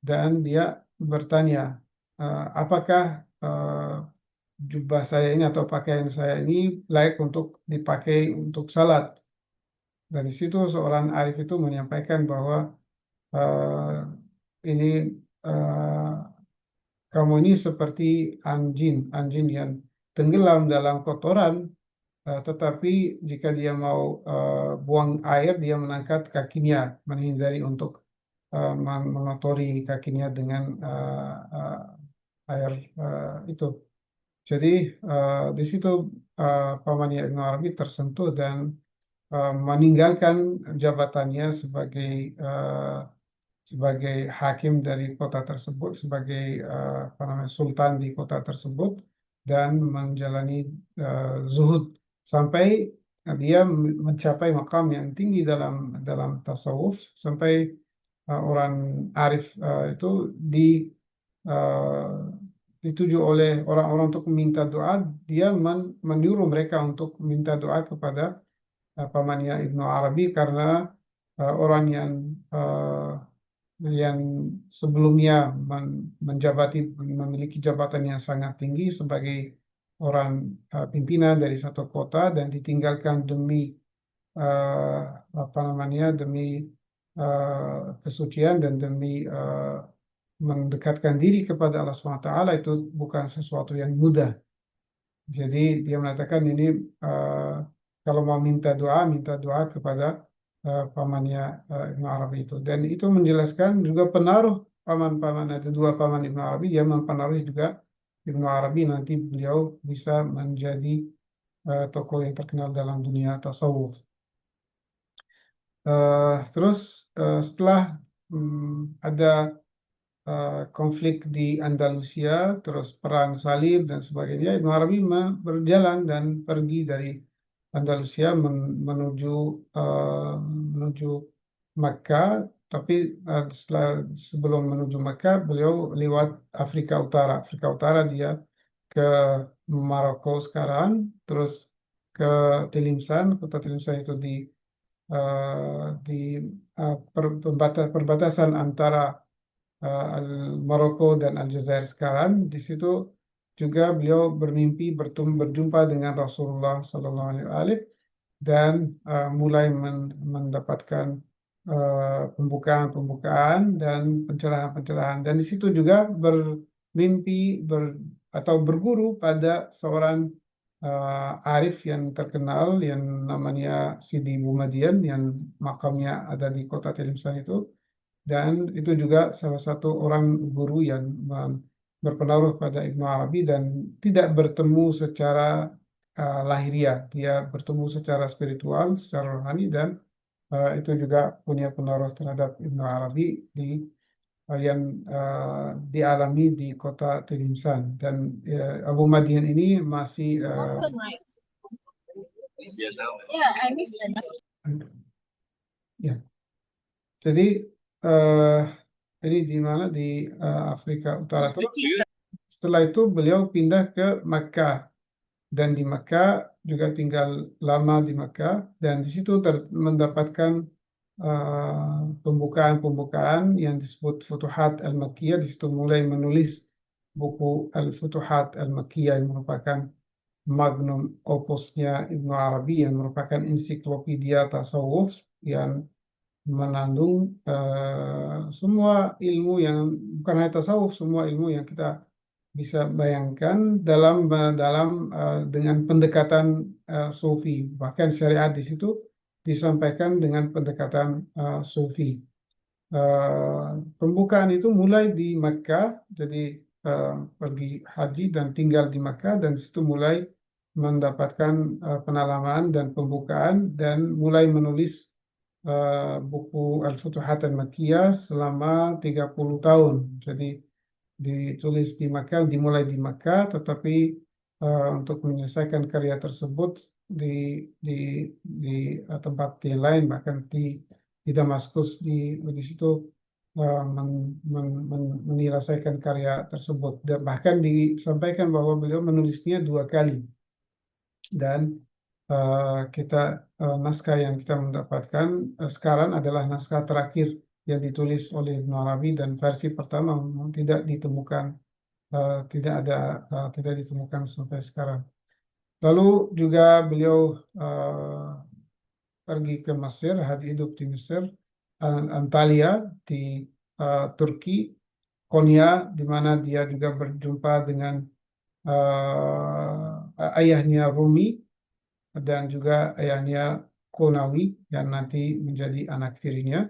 dan dia bertanya, apakah jubah saya ini atau pakaian saya ini layak untuk dipakai untuk salat. Dari situ seorang arif itu menyampaikan bahwa ini kamu ini seperti anjing yang tenggelam dalam kotoran, tetapi jika dia mau buang air, dia mengangkat kakinya, menghindari untuk mengotori kakinya dengan air itu. Jadi di situ pamannya Ibnu Arabi tersentuh dan meninggalkan jabatannya sebagai hakim dari kota tersebut, sebagai sultan di kota tersebut, dan menjalani zuhud sampai dia mencapai makam yang tinggi dalam tasawuf, sampai orang arif itu dituju oleh orang-orang untuk meminta doa. Dia menyuruh mereka untuk minta doa kepada pamannya Ibnu Arabi, karena orang yang sebelumnya memiliki jabatan yang sangat tinggi sebagai orang pimpinan dari satu kota, dan ditinggalkan demi demi kesucian dan demi mendekatkan diri kepada Allah SWT, itu bukan sesuatu yang mudah. Jadi dia mengatakan ini kalau mau minta doa kepada pamannya Ibnu Arabi itu. Dan itu menjelaskan juga pengaruh ada dua paman Ibnu Arabi yang mempengaruhi juga Ibnu Arabi. Nanti beliau bisa menjadi tokoh yang terkenal dalam dunia tasawuf. Terus setelah ada konflik di Andalusia, terus perang salib dan sebagainya, Ibnu Arabi berjalan dan pergi dari Andalusia menuju Makkah. Tapi sebelum menuju Makkah, beliau lewat Afrika Utara. Afrika Utara dia ke Maroko sekarang, terus ke Tilimsan. Kota Tilimsan itu di perbatasan antara Maroko dan Aljazair sekarang. Di situ juga beliau bermimpi berjumpa dengan Rasulullah SAW, dan mulai mendapatkan pembukaan dan pencerahan. Dan di situ juga bermimpi atau berguru pada seorang arif yang terkenal yang namanya Sidi Bumadian, yang makamnya ada di kota Tilimsan itu. Dan itu juga salah satu orang guru yang berpengaruh pada Ibnu Arabi, dan tidak bertemu secara lahiriah. Dia bertemu secara spiritual, secara rohani, dan itu juga punya pengaruh terhadap Ibnu Arabi yang dialami di kota Tilimsan. Dan Abu Madian ini masih ya. Jadi ini di mana, di Afrika Utara. Terus setelah itu beliau pindah ke Makkah, dan di Makkah juga tinggal lama di Makkah, dan di situ mendapatkan pembukaan yang disebut Futuhat Al-Makkiyah. Di situ mulai menulis buku Al-Futuhat Al-Makkiyah yang merupakan magnum opusnya Ibnu Arabi, yang merupakan ensiklopedia tasawuf yang menandung semua ilmu yang bukan hanya tasawuf, semua ilmu yang kita bisa bayangkan dengan pendekatan sufi. Bahkan syariat di situ disampaikan dengan pendekatan sufi. Pembukaan itu mulai di Makkah. Jadi pergi haji dan tinggal di Makkah, dan di situ mulai mendapatkan penalaman dan pembukaan dan mulai menulis buku Al-Futuhat Al-Makkiyah selama 30 tahun. Jadi ditulis di Makkah, dimulai di Makkah, tetapi untuk menyelesaikan karya tersebut di tempat yang lain, bahkan di Damaskus, di situ menyelesaikan karya tersebut. Dan bahkan disampaikan bahwa beliau menulisnya 2 kali. Dan naskah yang kita mendapatkan sekarang adalah naskah terakhir yang ditulis oleh Ibnu Arabi, dan versi pertama tidak ditemukan, tidak ditemukan sampai sekarang. Lalu juga beliau pergi ke Mesir, hidup di Mesir, Antalya di Turki, Konya, di mana dia juga berjumpa dengan ayahnya Rumi dan juga ayahnya Konawi yang nanti menjadi anak tirinya,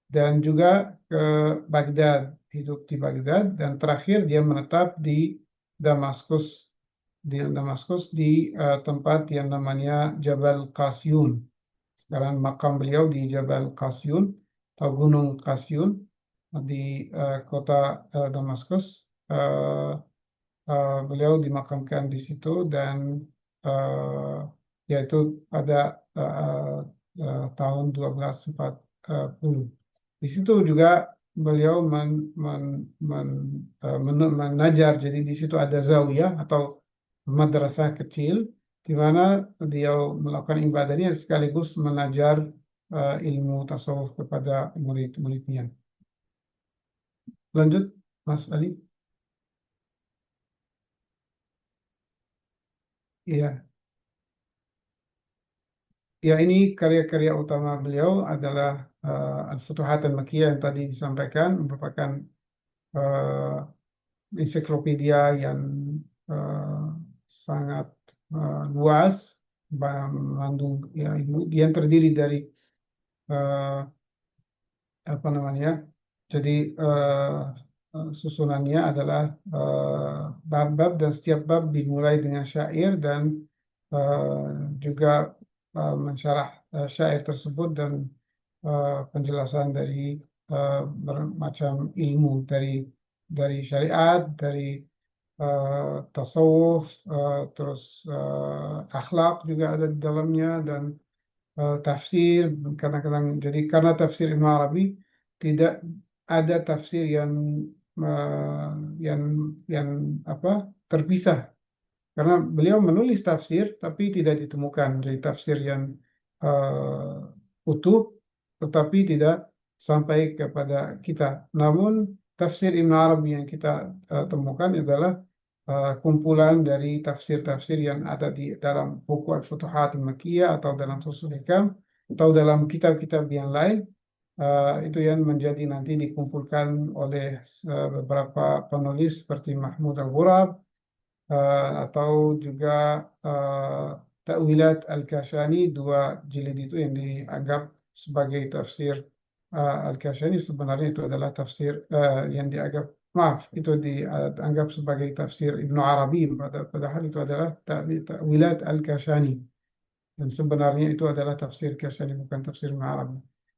dan juga ke Baghdad, hidup di Baghdad, dan terakhir dia menetap di Damaskus, di tempat yang namanya Jabal Qasyun. Sekarang makam beliau di Jabal Qasyun atau Gunung Qasyun di kota Damaskus. Beliau dimakamkan di situ, dan yaitu pada tahun 1240. Di situ juga beliau mengajar. Jadi di situ ada zawiyah atau madrasah kecil di mana dia melakukan ibadahnya sekaligus mengajar ilmu tasawuf kepada murid-muridnya. Lanjut, Mas Ali. Iya. Ya, ini karya-karya utama beliau adalah Al-Futuhat Al-Makkiyah yang tadi disampaikan, merupakan ensiklopedia yang sangat luas, mengandung ya, yang terdiri dari apa namanya? Jadi susunannya adalah bab-bab, dan setiap bab dimulai dengan syair dan juga mensyarah syair tersebut, dan penjelasan dari bermacam ilmu dari syariat, dari tasawuf, terus akhlak juga ada di dalamnya, dan tafsir kadang-kadang. Jadi karena tafsir Ibnu Arabi tidak ada tafsir yang terpisah, karena beliau menulis tafsir tapi tidak ditemukan dari tafsir yang utuh, tetapi tidak sampai kepada kita. Namun tafsir Ibnu Arabi yang kita temukan adalah kumpulan dari tafsir-tafsir yang ada di dalam buku Al-Futuhat Al-Makkiyah atau dalam Fusul Hikam atau dalam kitab-kitab yang lain. Itu yang menjadi nanti dikumpulkan oleh beberapa penulis seperti Mahmud Al-Ghurab, atau juga Ta'wilat Al-Kashani, 2 jilid itu yang dianggap sebagai tafsir Al-Kashani. Sebenarnya itu adalah tafsir yang itu dianggap sebagai tafsir Ibnu Arabi, padahal itu adalah Ta'wilat Al-Kashani, dan sebenarnya itu adalah tafsir Kashani, bukan tafsir Ibnu Arabi.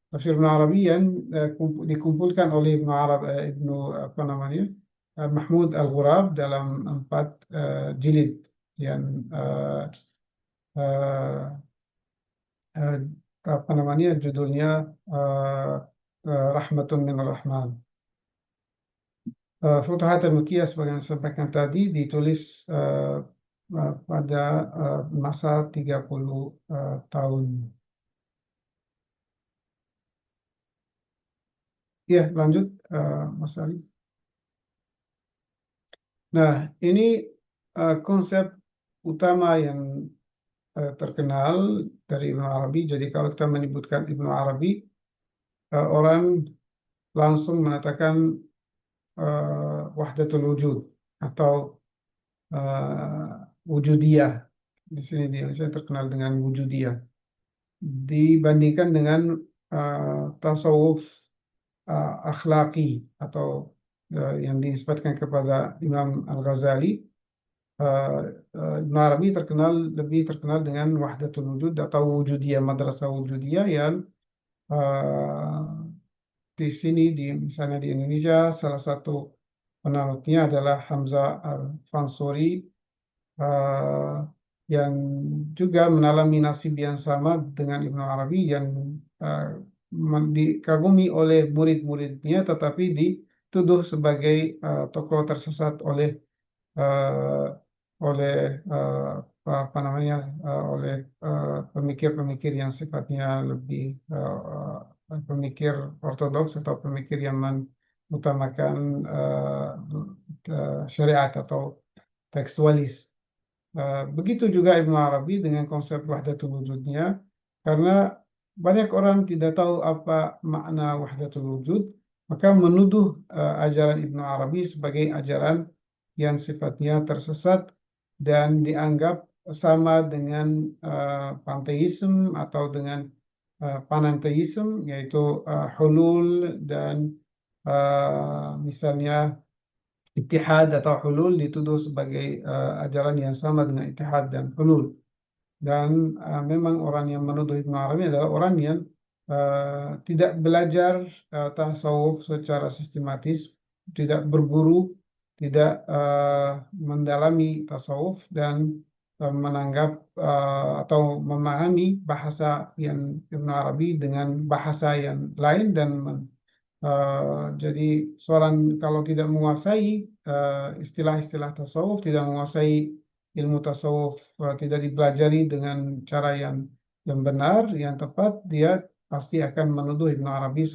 Tafsir Ibnu Arabi yang dikumpulkan oleh Mahmud Al-Ghurab dalam 4 jilid yang judulnya Rahmatun Minur Rahman. Futuhat Al-Makkiyah sebagai yang disampaikan tadi ditulis pada masa 30 tahun. Ya, lanjut Mas Ali. Nah, ini konsep utama yang terkenal dari Ibnu Arabi. Jadi kalau kita menyebutkan Ibnu Arabi, orang langsung mengatakan wahdatul wujud atau wujudiyah. Di sini di Indonesia terkenal dengan wujudiyah. Dibandingkan dengan tasawuf akhlaki atau yang dinisbatkan kepada Imam Al-Ghazali. Ibn Arabi lebih terkenal dengan Wahdatul Wujud atau Wujudiyah, Madrasah Wujudiyah yang di sini misalnya di Indonesia salah satu penanutnya adalah Hamzah Al-Fansuri, yang juga mengalami nasib yang sama dengan Ibnu Arabi, yang dikagumi oleh murid-muridnya tetapi dituduh sebagai tokoh tersesat oleh apa namanya oleh pemikir-pemikir yang sifatnya lebih pemikir ortodoks atau pemikir yang mengutamakan syariat atau tekstualis. Begitu juga Ibnu Arabi dengan konsep wahdatul wujudnya, karena banyak orang tidak tahu apa makna wahdatul wujud, maka menuduh ajaran Ibnu Arabi sebagai ajaran yang sifatnya tersesat dan dianggap sama dengan panteisme atau dengan panenteisme, yaitu hulul dan misalnya Ittihad atau hulul dituduh sebagai ajaran yang sama dengan ittihad dan hulul. Dan memang orang yang menuduh Ibnu Arabi adalah orang yang tidak belajar tasawuf secara sistematis, tidak berguru, tidak mendalami tasawuf, dan menanggap atau memahami bahasa yang Ibnu Arabi dengan bahasa yang lain, dan jadi seorang kalau tidak menguasai istilah-istilah tasawuf, tidak menguasai ilmu tasawuf, tidak dipelajari dengan cara yang benar, yang tepat, dia pasti akan menuduh Ibnu Arabi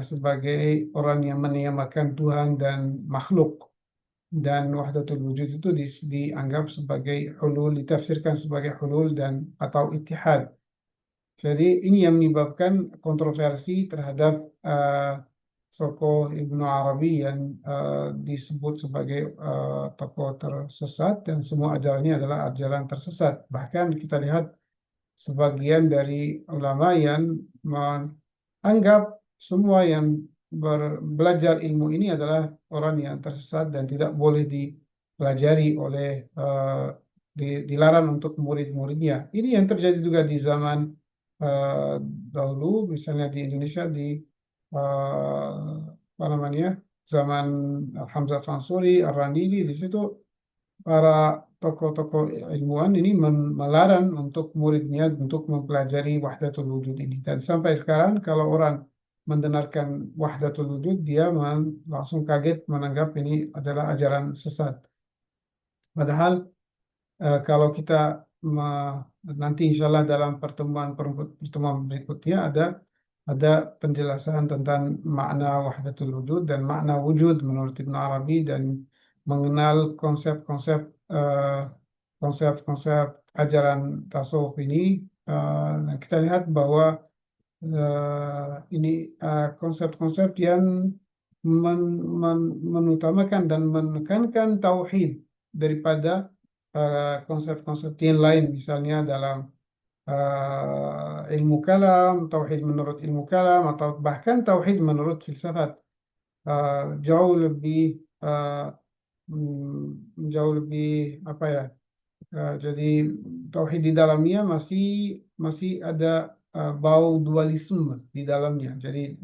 sebagai orang yang menyamakan Tuhan dan makhluk. Dan wahdatul wujud itu dianggap sebagai hulul, ditafsirkan sebagai hulul dan atau ittihad. Jadi ini yang menyebabkan kontroversi terhadap tokoh Ibnu Arabi yang disebut sebagai tokoh tersesat, dan semua ajarannya adalah ajaran tersesat. Bahkan kita lihat sebagian dari ulama yang menganggap semua yang belajar ilmu ini adalah orang yang tersesat dan tidak boleh dipelajari oleh dilarang untuk murid-muridnya. Ini yang terjadi juga di zaman dahulu, misalnya di Indonesia apa namanya zaman Hamzah Fansuri, Ar-Randili, di situ para tokoh-tokoh ilmuwan ini melarang untuk muridnya untuk mempelajari wahdatul wujud ini. Dan sampai sekarang kalau orang mendengarkan wahdatul wujud, dia langsung kaget menganggap ini adalah ajaran sesat. Padahal kalau kita nanti insya Allah dalam pertemuan berikutnya ada penjelasan tentang makna wahdatul wujud dan makna wujud menurut Ibnu Arabi, dan mengenal konsep-konsep ajaran tasawuf ini. Kita lihat bahwa ini konsep-konsep yang menutamakan dan menekankan tauhid daripada konsep-konsep yang lain, misalnya dalam ilmu kalam, tauhid menurut ilmu kalam, atau bahkan tauhid menurut filsafat. Jauh lebih apa ya, jadi tauhid di dalamnya masih ada bau dualisme di dalamnya. Jadi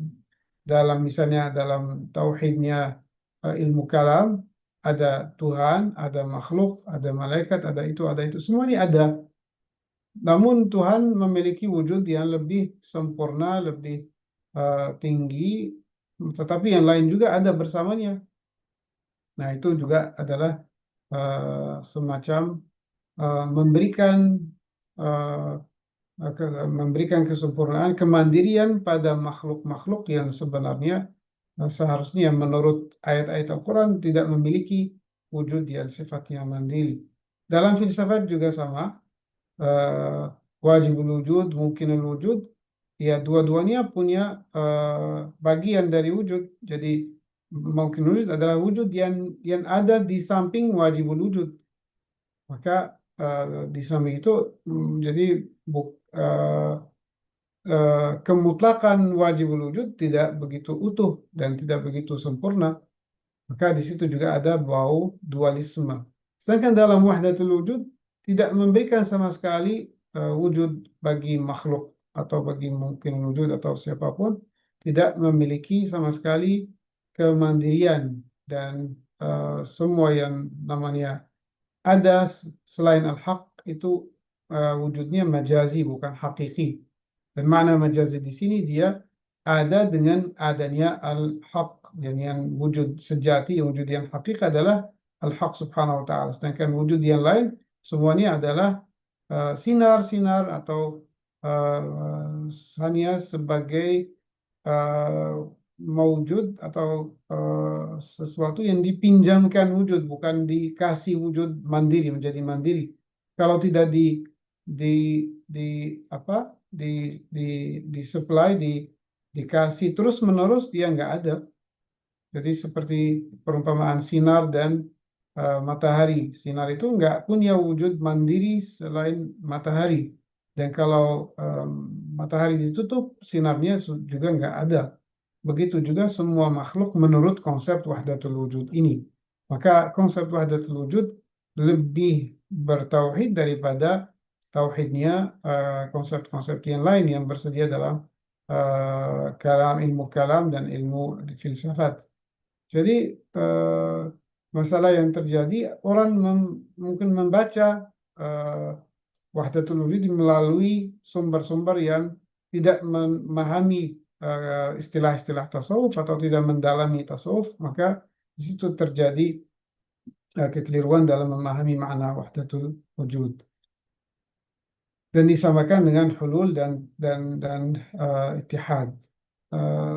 misalnya dalam tauhidnya ilmu kalam, ada Tuhan, ada makhluk, ada malaikat, ada itu, semua ini ada. Namun Tuhan memiliki wujud yang lebih sempurna, lebih tinggi, tetapi yang lain juga ada bersamanya. Nah, itu juga adalah semacam memberikan kesempurnaan, kemandirian pada makhluk-makhluk yang sebenarnya seharusnya menurut ayat-ayat Al-Quran tidak memiliki wujud yang sifatnya mandiri. Dalam filsafat juga sama, wajibul wujud, mungkinul wujud, ya dua-duanya punya bagian dari wujud. Jadi mungkinul wujud adalah wujud yang ada di samping wajibul wujud. Maka di samping itu jadi kemutlakan wajibul wujud tidak begitu utuh dan tidak begitu sempurna, maka di situ juga ada bau dualisme. Sedangkan dalam wahdatul wujud tidak memberikan sama sekali wujud bagi makhluk atau bagi mungkin wujud atau siapapun, tidak memiliki sama sekali kemandirian dan semua yang namanya ada selain al-haq itu wujudnya majazi bukan hakiki. Dan makna majazi di sini dia ada dengan adanya al-haq, yang wujud sejati, wujud yang hakiki adalah al-haq subhanahu wa ta'ala. Sedangkan wujud yang lain semuanya adalah sinar-sinar atau hanya sebagai mewujud atau sesuatu yang dipinjamkan wujud, bukan dikasih wujud mandiri menjadi mandiri. Kalau tidak di supply, dikasih terus menerus, dia nggak ada. Jadi seperti perumpamaan sinar dan matahari. Sinar itu nggak punya wujud mandiri selain matahari. Dan kalau matahari ditutup, sinarnya juga nggak ada. Begitu juga semua makhluk menurut konsep wahdatul wujud ini. Maka konsep wahdatul wujud lebih bertauhid daripada tauhidnya konsep-konsep yang lain yang bersedia dalam ilmu kalam dan ilmu filsafat. Jadi masalah yang terjadi, orang mungkin membaca wahdatul wujud melalui sumber-sumber yang tidak memahami istilah-istilah tasawuf atau tidak mendalami tasawuf, maka di situ terjadi kekeliruan dalam memahami makna wahdatul wujud. Dan disamakan dengan hulul dan ittihad.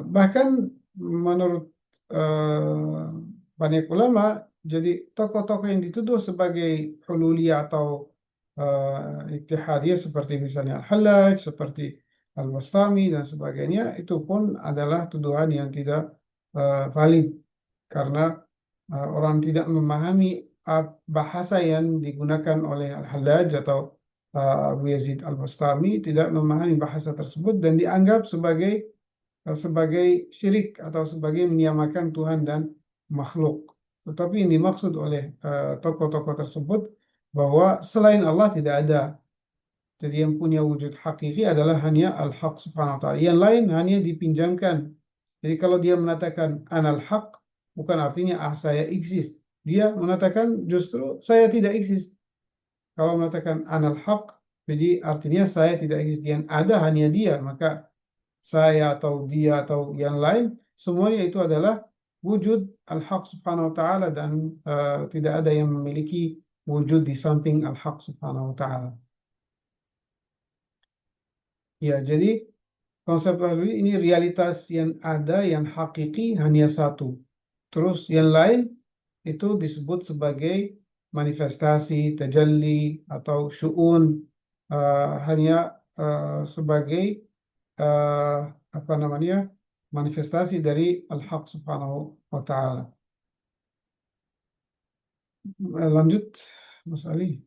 Bahkan menurut banyak ulama, jadi tokoh-tokoh yang dituduh sebagai hululiyah atau ittihadiyah seperti misalnya Al-Hallaj, seperti Al-Bastami dan sebagainya, itu pun adalah tuduhan yang tidak valid karena orang tidak memahami bahasa yang digunakan oleh Al-Hallaj atau Abu Yazid Al-Bastami, tidak memahami bahasa tersebut dan dianggap sebagai syirik atau sebagai menyamakan Tuhan dan makhluk. Tetapi yang dimaksud oleh tokoh-tokoh tersebut bahwa selain Allah tidak ada. Jadi yang punya wujud hakiki adalah hanya al-haq subhanahu wa ta'ala. Yang lain hanya dipinjamkan. Jadi kalau dia mengatakan anal haq, bukan artinya saya eksis. Dia mengatakan justru saya tidak eksis. Kalau mengatakan anal haq, jadi artinya saya tidak eksis. Yang ada hanya dia. Maka saya atau dia atau yang lain, semuanya itu adalah wujud al-haq subhanahu wa ta'ala dan tidak ada yang memiliki wujud di samping al-haq subhanahu wa ta'ala. Ya, jadi konsep wahdatul ini realitas yang ada, yang hakiki hanya satu. Terus yang lain itu disebut sebagai manifestasi, tajalli atau syu'un, hanya sebagai manifestasi dari al-haq subhanahu wa ta'ala. Lanjut, Mas Ali.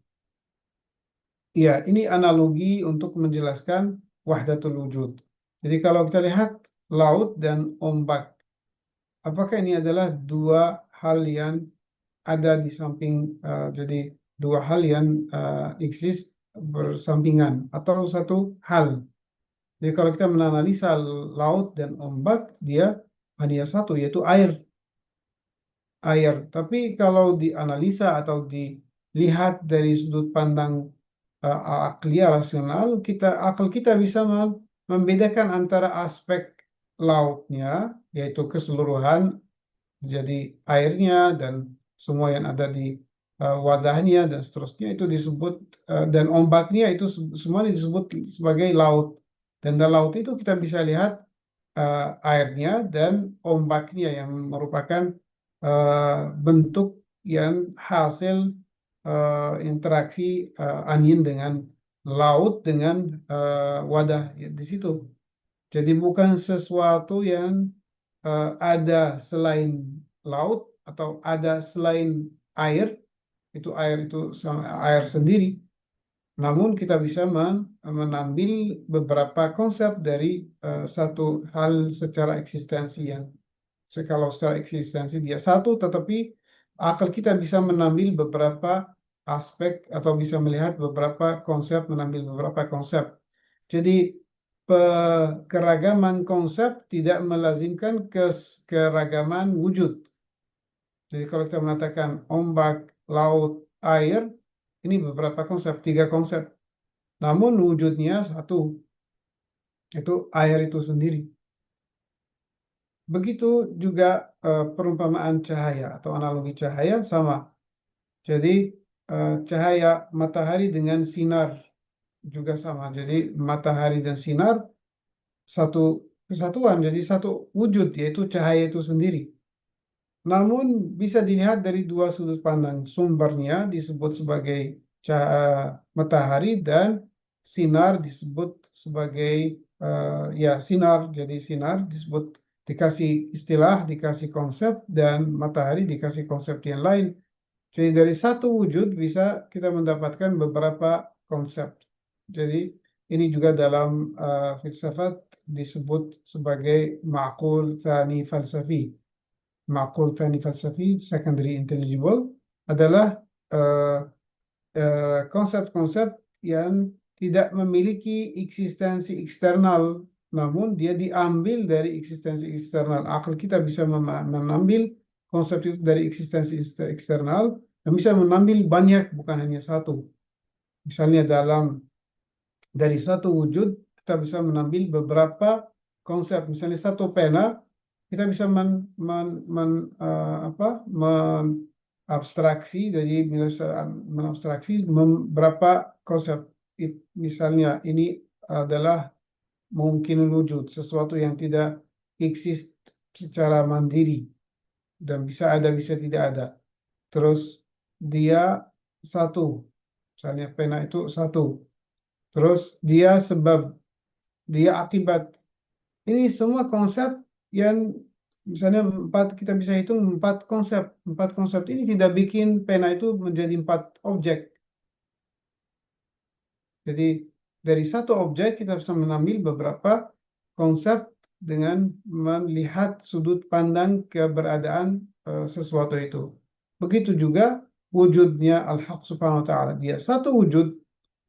Ya, ini analogi untuk menjelaskan wahdatul wujud. Jadi kalau kita lihat laut dan ombak, apakah ini adalah dua hal yang ada di samping, jadi dua hal yang eksis bersampingan atau satu hal? Jadi kalau kita menganalisa laut dan ombak, dia hanya satu, yaitu air. Tapi kalau dianalisa atau dilihat dari sudut pandang akliah rasional, akal kita bisa membedakan antara aspek lautnya, yaitu keseluruhan, jadi airnya dan semua yang ada di wadahnya dan seterusnya itu disebut, dan ombaknya itu semuanya disebut sebagai laut. Dan dalam laut itu kita bisa lihat airnya dan ombaknya yang merupakan bentuk yang hasil interaksi angin dengan laut dengan wadah di situ. Jadi bukan sesuatu yang ada selain laut atau ada selain air, itu air sendiri. Namun kita bisa menambil beberapa konsep dari satu hal secara eksistensial. Kalau secara eksistensi dia satu, tetapi akal kita bisa menambil beberapa aspek atau bisa melihat beberapa konsep, menambil beberapa konsep. Jadi keragaman konsep tidak melazimkan keragaman wujud. Jadi kalau kita mengatakan ombak, laut, air, ini beberapa konsep, 3 konsep. Namun wujudnya satu, itu air itu sendiri. Begitu juga perumpamaan cahaya atau analogi cahaya sama. Jadi cahaya matahari dengan sinar juga sama. Jadi matahari dan sinar satu kesatuan, jadi satu wujud, yaitu cahaya itu sendiri. Namun bisa dilihat dari dua sudut pandang. Sumbernya disebut sebagai matahari dan sinar disebut sebagai ya sinar. Jadi sinar disebut dikasih istilah, dikasih konsep, dan matahari dikasih konsep yang lain. Jadi dari satu wujud bisa kita mendapatkan beberapa konsep. Jadi ini juga dalam filsafat disebut sebagai ma'qul thani falsafi. Ma'qul thani falsafi, secondary intelligible, adalah konsep-konsep yang tidak memiliki eksistensi eksternal, namun dia diambil dari eksistensi eksternal. Akal kita bisa mengambil konsep itu dari eksistensi eksternal dan bisa mengambil banyak, bukan hanya satu. Misalnya dari satu wujud kita bisa mengambil beberapa konsep. Misalnya satu pena, kita bisa abstraksi, jadi menabstraksi beberapa konsep. Misalnya ini adalah mungkin wujud, sesuatu yang tidak eksis secara mandiri dan bisa ada bisa tidak ada. Terus dia satu, misalnya pena itu satu. Terus dia sebab, dia akibat. Ini semua konsep yang misalnya kita bisa hitung 4 konsep. 4 konsep ini tidak bikin pena itu menjadi 4 objek. Jadi dari satu objek kita bisa mengambil beberapa konsep dengan melihat sudut pandang keberadaan sesuatu itu. Begitu juga wujudnya Al-Haq Subhanahu wa Ta'ala. Dia satu wujud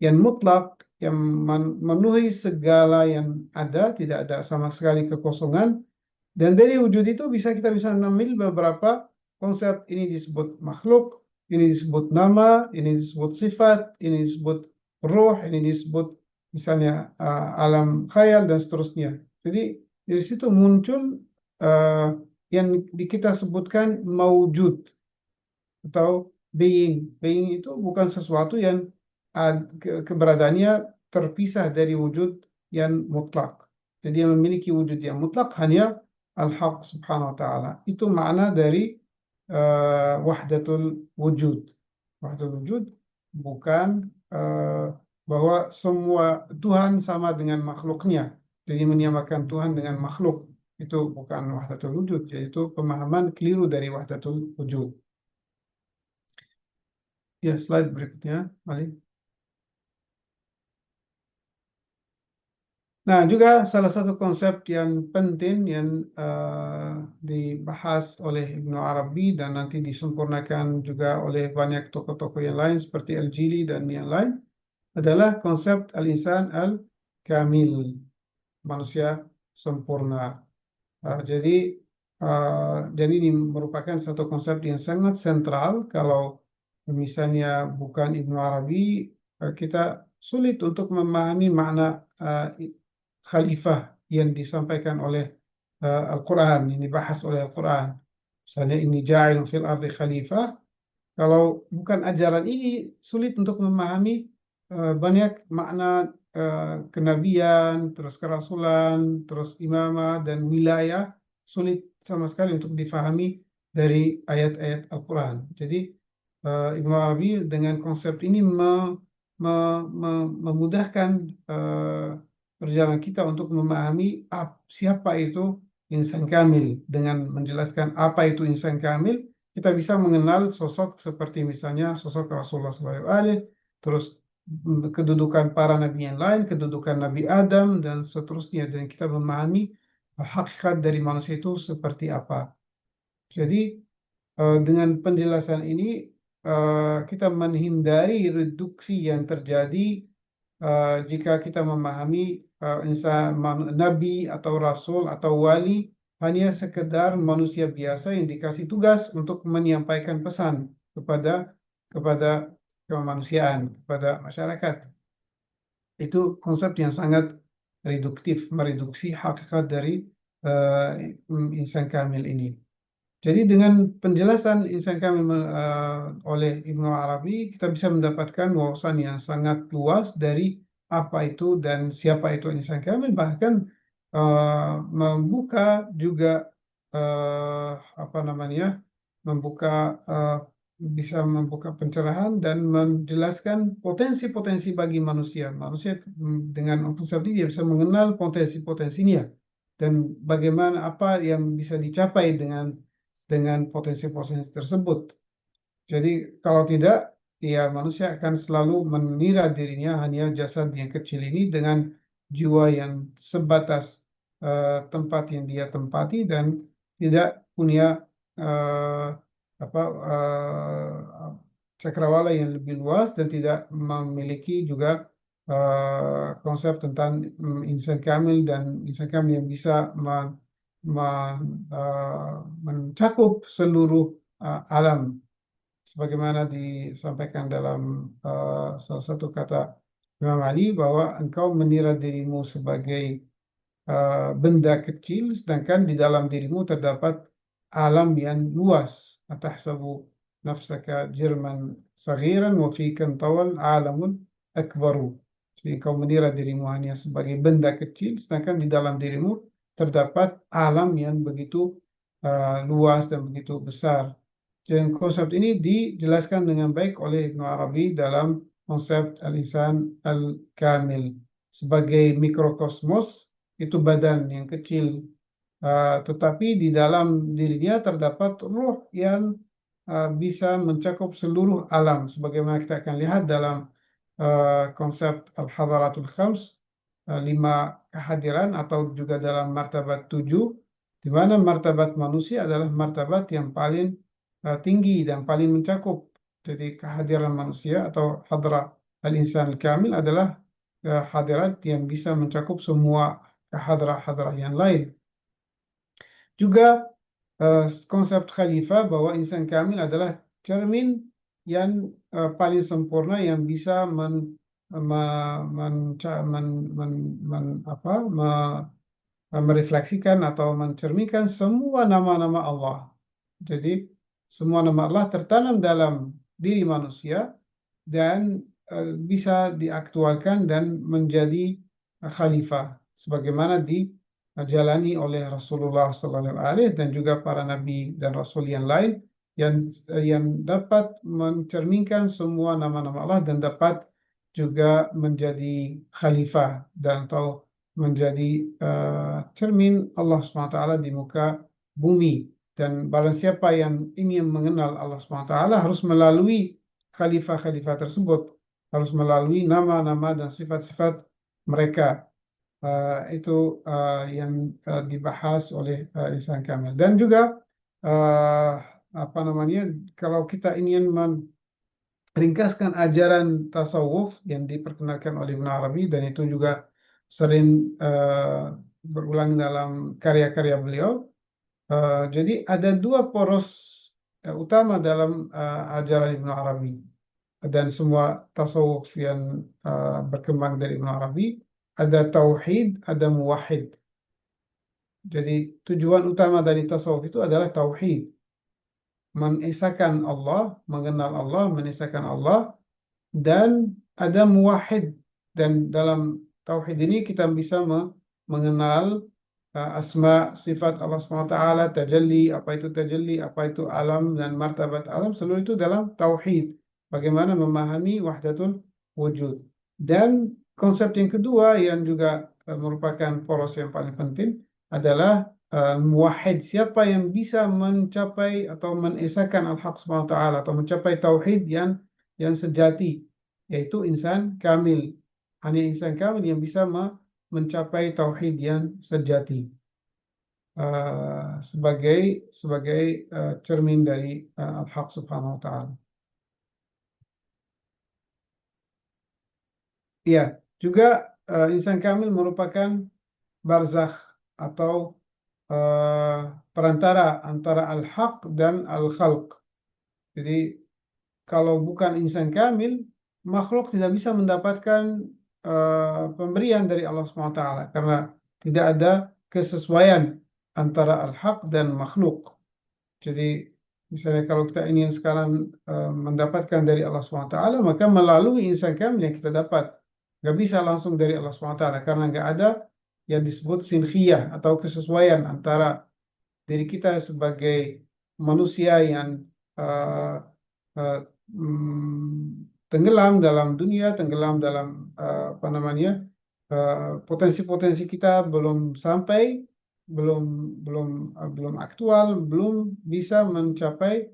yang mutlak, yang memenuhi segala yang ada, tidak ada sama sekali kekosongan. Dan dari wujud itu kita bisa mengambil beberapa konsep. Ini disebut makhluk, ini disebut nama, ini disebut sifat, ini disebut ruh, ini disebut misalnya alam khayal dan seterusnya. Jadi dari situ muncul yang kita sebutkan maujud atau being. Being itu bukan sesuatu yang keberadaannya terpisah dari wujud yang mutlak. Jadi yang memiliki wujud yang mutlak hanya Al-Haq Subhanahu wa Ta'ala. Itu makna dari wahdatul wujud. Wahdatul wujud bukan bahwa semua Tuhan sama dengan makhluknya. Jadi menyamakan Tuhan dengan makhluk. Itu bukan wahdatul wujud. Yaitu pemahaman keliru dari wahdatul wujud. Ya, slide berikutnya, Mali. Nah, juga salah satu konsep yang penting yang dibahas oleh Ibnu Arabi dan nanti disempurnakan juga oleh banyak tokoh-tokoh yang lain seperti Al-Jili dan yang lain adalah konsep al-insan al-kamil, manusia sempurna. Jadi ini merupakan satu konsep yang sangat sentral. Kalau misalnya bukan Ibnu Arabi, kita sulit untuk memahami makna khalifah yang disampaikan oleh Al-Quran, yang dibahas oleh Al-Quran. Misalnya ini ja'ilun fil ardi khalifah. Kalau bukan ajaran ini, sulit untuk memahami banyak makna kenabian, terus kerasulan, terus imamah dan wilayah, sulit sama sekali untuk difahami dari ayat-ayat Al-Quran. Jadi Ibnu Arabi dengan konsep ini memudahkan perjalanan kita untuk memahami siapa itu insan kamil. Dengan menjelaskan apa itu insan kamil, kita bisa mengenal sosok seperti misalnya sosok Rasulullah SAW, terus kedudukan para nabi yang lain, kedudukan Nabi Adam dan seterusnya, dan kita memahami hakikat dari manusia itu seperti apa. Jadi dengan penjelasan ini kita menghindari reduksi yang terjadi jika kita memahami nabi atau rasul atau wali hanya sekedar manusia biasa yang dikasih tugas untuk menyampaikan pesan kepada kemanusiaan, kepada masyarakat. Itu konsep yang sangat reduktif, mereduksi hakikat dari insan kamil ini. Jadi dengan penjelasan insan kamil oleh Ibnu Arabi, kita bisa mendapatkan wawasan yang sangat luas dari apa itu dan siapa itu insan kamil, bahkan membuka juga bisa membuka pencerahan dan menjelaskan potensi-potensi bagi manusia. Manusia dengan konsep ini dia bisa mengenal potensi-potensinya dan bagaimana apa yang bisa dicapai dengan potensi-potensi tersebut. Jadi kalau tidak, ya manusia akan selalu mengira dirinya hanya jasad yang kecil ini dengan jiwa yang sebatas tempat yang dia tempati dan tidak punya cakrawala yang lebih luas dan tidak memiliki juga konsep tentang insan kamil dan insan kamil yang bisa mencakup seluruh alam sebagaimana disampaikan dalam salah satu kata Imam Ali bahwa engkau mengira dirimu sebagai benda kecil sedangkan di dalam dirimu terdapat alam yang luas. Atahsabu nafsaka jirman saghiran wa fika tawal alamun akbaru. Jadi engkau mengira dirimu hanya sebagai benda kecil sedangkan di dalam dirimu terdapat alam yang begitu luas dan begitu besar. Dan konsep ini dijelaskan dengan baik oleh Ibnu Arabi dalam konsep al-insan al-kamil. Sebagai mikrokosmos, itu badan yang kecil. Tetapi di dalam dirinya terdapat ruh yang bisa mencakup seluruh alam. Sebagaimana kita akan lihat dalam konsep al-hadaratul khams, 5 kehadiran atau juga dalam martabat 7, di mana martabat manusia adalah martabat yang paling tinggi dan paling mencakup. Jadi kehadiran manusia atau hadrah al-insan kamil adalah hadirat yang bisa mencakup semua hadrah-hadrah yang lain. Juga konsep khalifah bahwa insan kamil adalah cermin yang paling sempurna yang bisa merefleksikan atau mencerminkan semua nama-nama Allah. Jadi semua nama Allah tertanam dalam diri manusia dan bisa diaktualkan dan menjadi khalifah sebagaimana dijalani oleh Rasulullah SAW dan juga para nabi dan rasul yang lain yang dapat mencerminkan semua nama-nama Allah dan dapat juga menjadi khalifah dan atau menjadi cermin Allah SWT di muka bumi. Dan barang siapa yang ingin mengenal Allah SWT harus melalui khalifah-khalifah tersebut, harus melalui nama-nama dan sifat-sifat mereka. Itu yang dibahas oleh insan kamil. Dan juga kalau kita ingin meringkaskan ajaran tasawuf yang diperkenalkan oleh Ibnu Arabi, dan itu juga sering berulang dalam karya-karya beliau. Jadi ada 2 poros utama dalam ajaran Ibnu Arabi dan semua tasawuf yang berkembang dari Ibnu Arabi. Ada tauhid, ada muwahhid. Jadi tujuan utama dari tasawuf itu adalah tauhid, menisahkan Allah, mengenal Allah, menisahkan Allah, dan ada muwahhid. Dan dalam tauhid ini kita bisa mengenal asma sifat Allah SWT, tajalli, apa itu alam dan martabat alam, seluruh itu dalam tauhid. Bagaimana memahami wahdatul wujud. Dan konsep yang kedua yang juga merupakan poros yang paling penting adalah muwahhid. Siapa yang bisa mencapai atau menesahkan al-haq SWT atau mencapai tauhid yang sejati. yaitu insan kamil. Hanya insan kamil yang bisa mencapai tauhid yang sejati. Sebagai cermin dari Al-Haq Subhanahu wa Ta'ala. Ya, juga insan kamil merupakan barzakh atau perantara antara al-haq dan al-khalq. Jadi kalau bukan insan kamil, makhluk tidak bisa mendapatkan pemberian dari Allah SWT karena tidak ada kesesuaian antara al-haq dan makhluk. Jadi misalnya kalau kita ingin sekarang mendapatkan dari Allah SWT, maka melalui insan kamil yang kita dapat. Nggak bisa langsung dari Allah SWT karena nggak ada yang disebut sinkhiyah atau kesesuaian antara diri kita sebagai manusia yang tenggelam dalam dunia, tenggelam dalam potensi-potensi kita belum sampai, belum aktual, belum bisa mencapai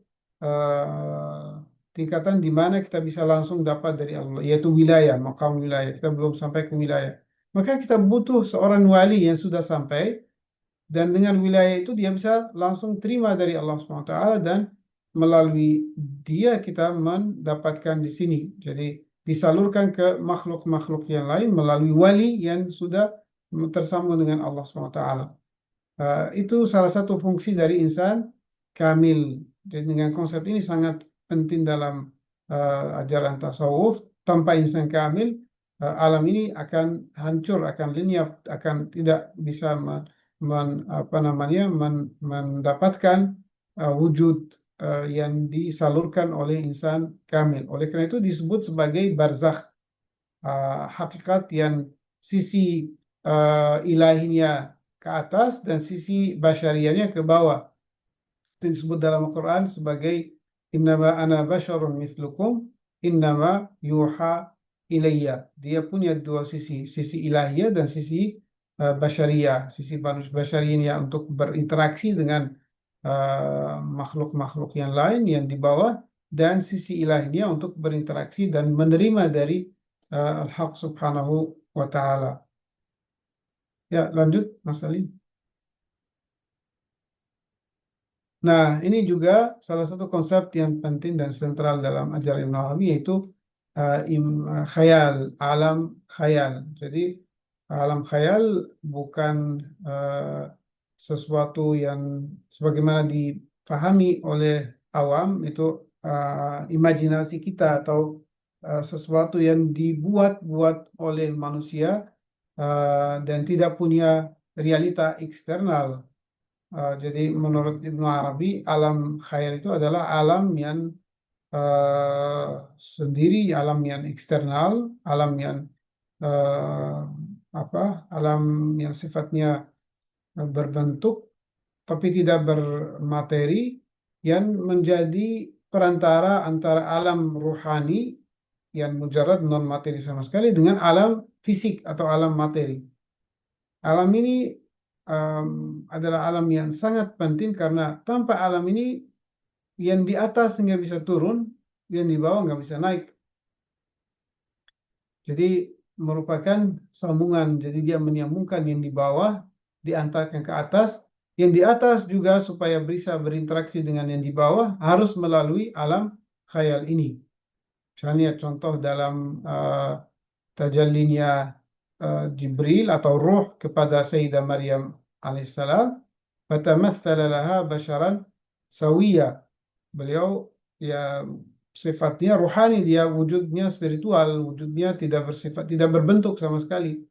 tingkatan di mana kita bisa langsung dapat dari Allah, yaitu wilayah, maqam wilayah. Kita belum sampai ke wilayah. Maka kita butuh seorang wali yang sudah sampai, dan dengan wilayah itu dia bisa langsung terima dari Allah SWT, dan melalui dia kita mendapatkan di sini. Jadi disalurkan ke makhluk-makhluk yang lain melalui wali yang sudah tersambung dengan Allah SWT. Itu salah satu fungsi dari insan kamil. Jadi dengan konsep ini sangat penting dalam ajaran tasawuf. Tanpa insan kamil, alam ini akan hancur, akan lenyap, akan tidak bisa mendapatkan wujud yang disalurkan oleh insan kamil. Oleh karena itu disebut sebagai barzakh, hakikat yang sisi ilahinya ke atas dan sisi basyariahnya ke bawah. Itu disebut dalam Al-Quran sebagai innama ana basyarun mithlukum innama yuha ilayya. Dia punya dua sisi ilahiyah dan sisi basyariah, sisi basyariahnya untuk berinteraksi dengan makhluk-makhluk yang lain yang di bawah, dan sisi ilahiyah untuk berinteraksi dan menerima dari Al-Haq Subhanahu wa Ta'ala. Ya, lanjut Mas Ali. Nah, ini juga salah satu konsep yang penting dan sentral dalam ajaran Ibnu Arabi, yaitu khayal, alam khayal. Jadi alam khayal bukan sesuatu yang sebagaimana dipahami oleh awam, itu imajinasi kita atau sesuatu yang dibuat-buat oleh manusia dan tidak punya realita eksternal. Jadi menurut Ibnu Arabi, alam khayal itu adalah alam yang sendiri, alam yang eksternal, alam yang alam yang sifatnya berbentuk tapi tidak bermateri, yang menjadi perantara antara alam ruhani yang mujarrad non materi sama sekali dengan alam fisik atau alam materi. Alam ini adalah alam yang sangat penting karena tanpa alam ini yang di atas nggak bisa turun, yang di bawah nggak bisa naik. Jadi merupakan sambungan. Jadi dia menyambungkan yang di bawah, diantarkan ke atas. Yang di atas juga supaya bisa berinteraksi dengan yang di bawah harus melalui alam khayal ini. Misalnya contoh dalam tajallinya Jibril atau ruh kepada Sayyidah Maryam alaihissalam, fatamatsala laha basharan sawiyya. Beliau ya sifatnya ruhani, dia wujudnya spiritual, wujudnya tidak berbentuk sama sekali.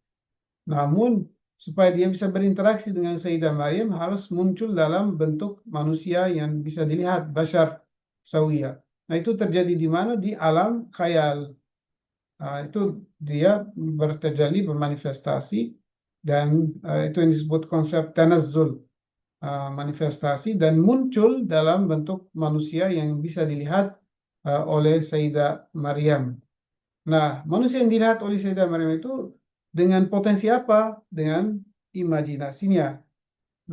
Namun supaya dia bisa berinteraksi dengan Sayyidah Maryam harus muncul dalam bentuk manusia yang bisa dilihat, bashar sawiyya. Nah, itu terjadi di mana? Di alam khayal. Itu dia bertajalli, bermanifestasi, dan itu yang disebut konsep tanazzul, manifestasi, dan muncul dalam bentuk manusia yang bisa dilihat oleh Sayyidah Maryam. Nah, manusia yang dilihat oleh Sayyidah Maryam itu dengan potensi apa? Dengan imajinasinya.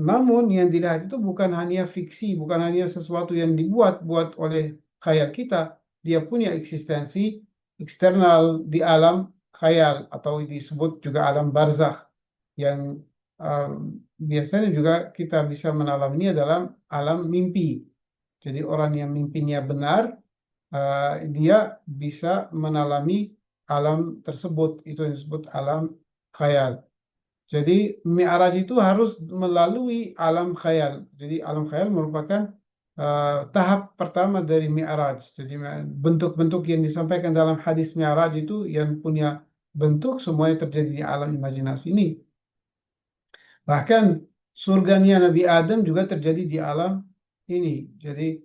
Namun yang dilihat itu bukan hanya fiksi, bukan hanya sesuatu yang dibuat-buat oleh khayal kita. Dia punya eksistensi eksternal di alam khayal atau disebut juga alam barzakh yang biasanya juga kita bisa menalaminya dalam alam mimpi. Jadi orang yang mimpinya benar, dia bisa menalami alam tersebut, itu yang disebut alam khayal. Jadi Mi'raj itu harus melalui alam khayal. Jadi alam khayal merupakan tahap pertama dari Mi'raj. Jadi bentuk-bentuk yang disampaikan dalam hadis Mi'raj itu yang punya bentuk semuanya terjadi di alam imajinasi ini. Bahkan surganya Nabi Adam juga terjadi di alam ini. Jadi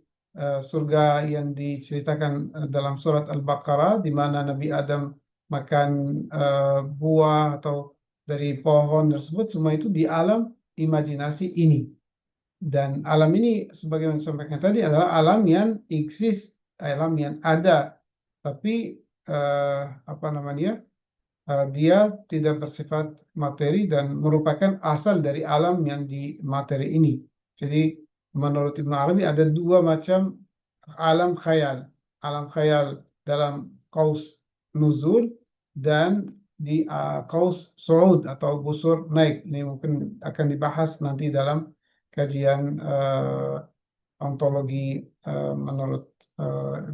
surga yang diceritakan dalam surat Al-Baqarah di mana Nabi Adam makan buah atau dari pohon tersebut, semua itu di alam imajinasi ini. Dan alam ini sebagaimana disampaikan tadi adalah alam yang eksis, alam yang ada, tapi apa namanya? Dia tidak bersifat materi dan merupakan asal dari alam yang di materi ini. Jadi menurut Ibnu Arabi ada dua macam alam khayal. Alam khayal dalam qaus nuzul dan di qaus su'ud atau busur naik. Ini mungkin akan dibahas nanti dalam kajian ontologi menurut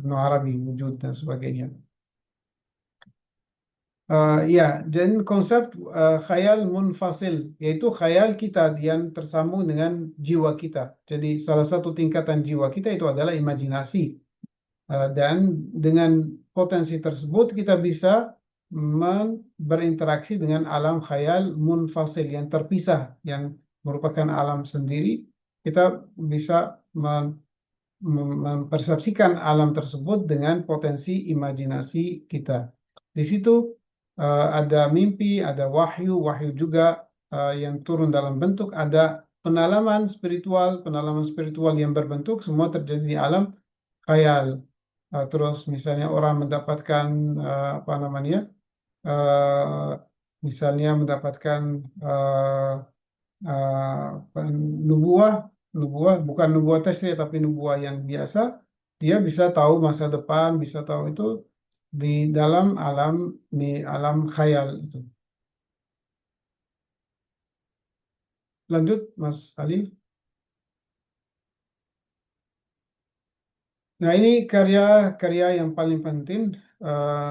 Ibnu Arabi, wujud dan sebagainya. Ya, dan konsep khayal munfasil, yaitu khayal kita yang tersambung dengan jiwa kita. Jadi salah satu tingkatan jiwa kita itu adalah imajinasi. Dan dengan potensi tersebut kita bisa berinteraksi dengan alam khayal munfasil yang terpisah, yang merupakan alam sendiri. Kita bisa mempersepsikan alam tersebut dengan potensi imajinasi kita. Di situ ada mimpi, ada wahyu juga yang turun dalam bentuk, ada penalaman spiritual yang berbentuk, semua terjadi di alam khayal. Terus misalnya orang mendapatkan apa namanya, misalnya mendapatkan nubuah bukan nubuah tasri tapi nubuah yang biasa, dia bisa tahu masa depan, bisa tahu itu di dalam alam khayal itu. Lanjut Mas Ali. Nah, ini karya yang paling penting.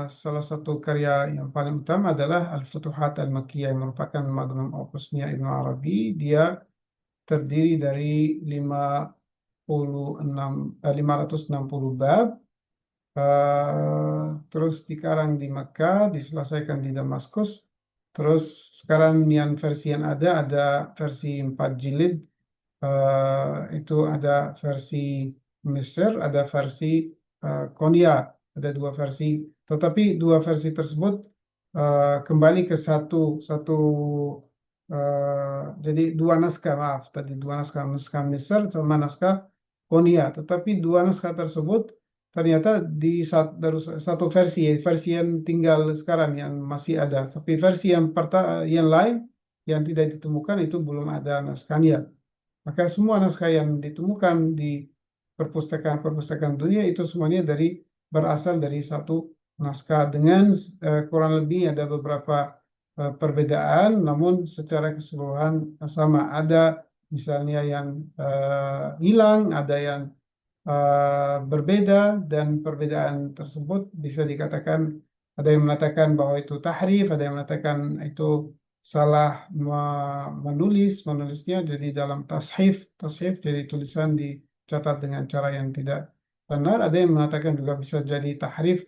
Salah satu karya yang paling utama adalah Al-Futuhat Al-Makkiyah yang merupakan magnum opusnya Ibnu Arabi. Dia terdiri dari 560 bab. Terus dikarang di Makkah, diselesaikan di Damaskus. Terus sekarang yang versi yang ada versi 4 jilid. Itu ada versi Mesir, ada versi Konya, ada dua versi. Tetapi dua versi tersebut kembali ke satu jadi dua naskah, maaf, tadi dua naskah Mesir sama naskah Konya. Tetapi dua naskah tersebut ternyata di satu versi yang tinggal sekarang yang masih ada. Tapi versi yang lain yang tidak ditemukan itu belum ada naskahnya. Maka semua naskah yang ditemukan di perpustakaan dunia itu semuanya berasal dari satu naskah dengan kurang lebih ada beberapa perbedaan, namun secara keseluruhan sama. Ada misalnya yang hilang, ada yang berbeda, dan perbedaan tersebut bisa dikatakan ada yang mengatakan bahwa itu tahrif, ada yang mengatakan itu salah menulisnya jadi dalam tashif jadi tulisan dicatat dengan cara yang tidak benar. Ada yang mengatakan juga bisa jadi tahrif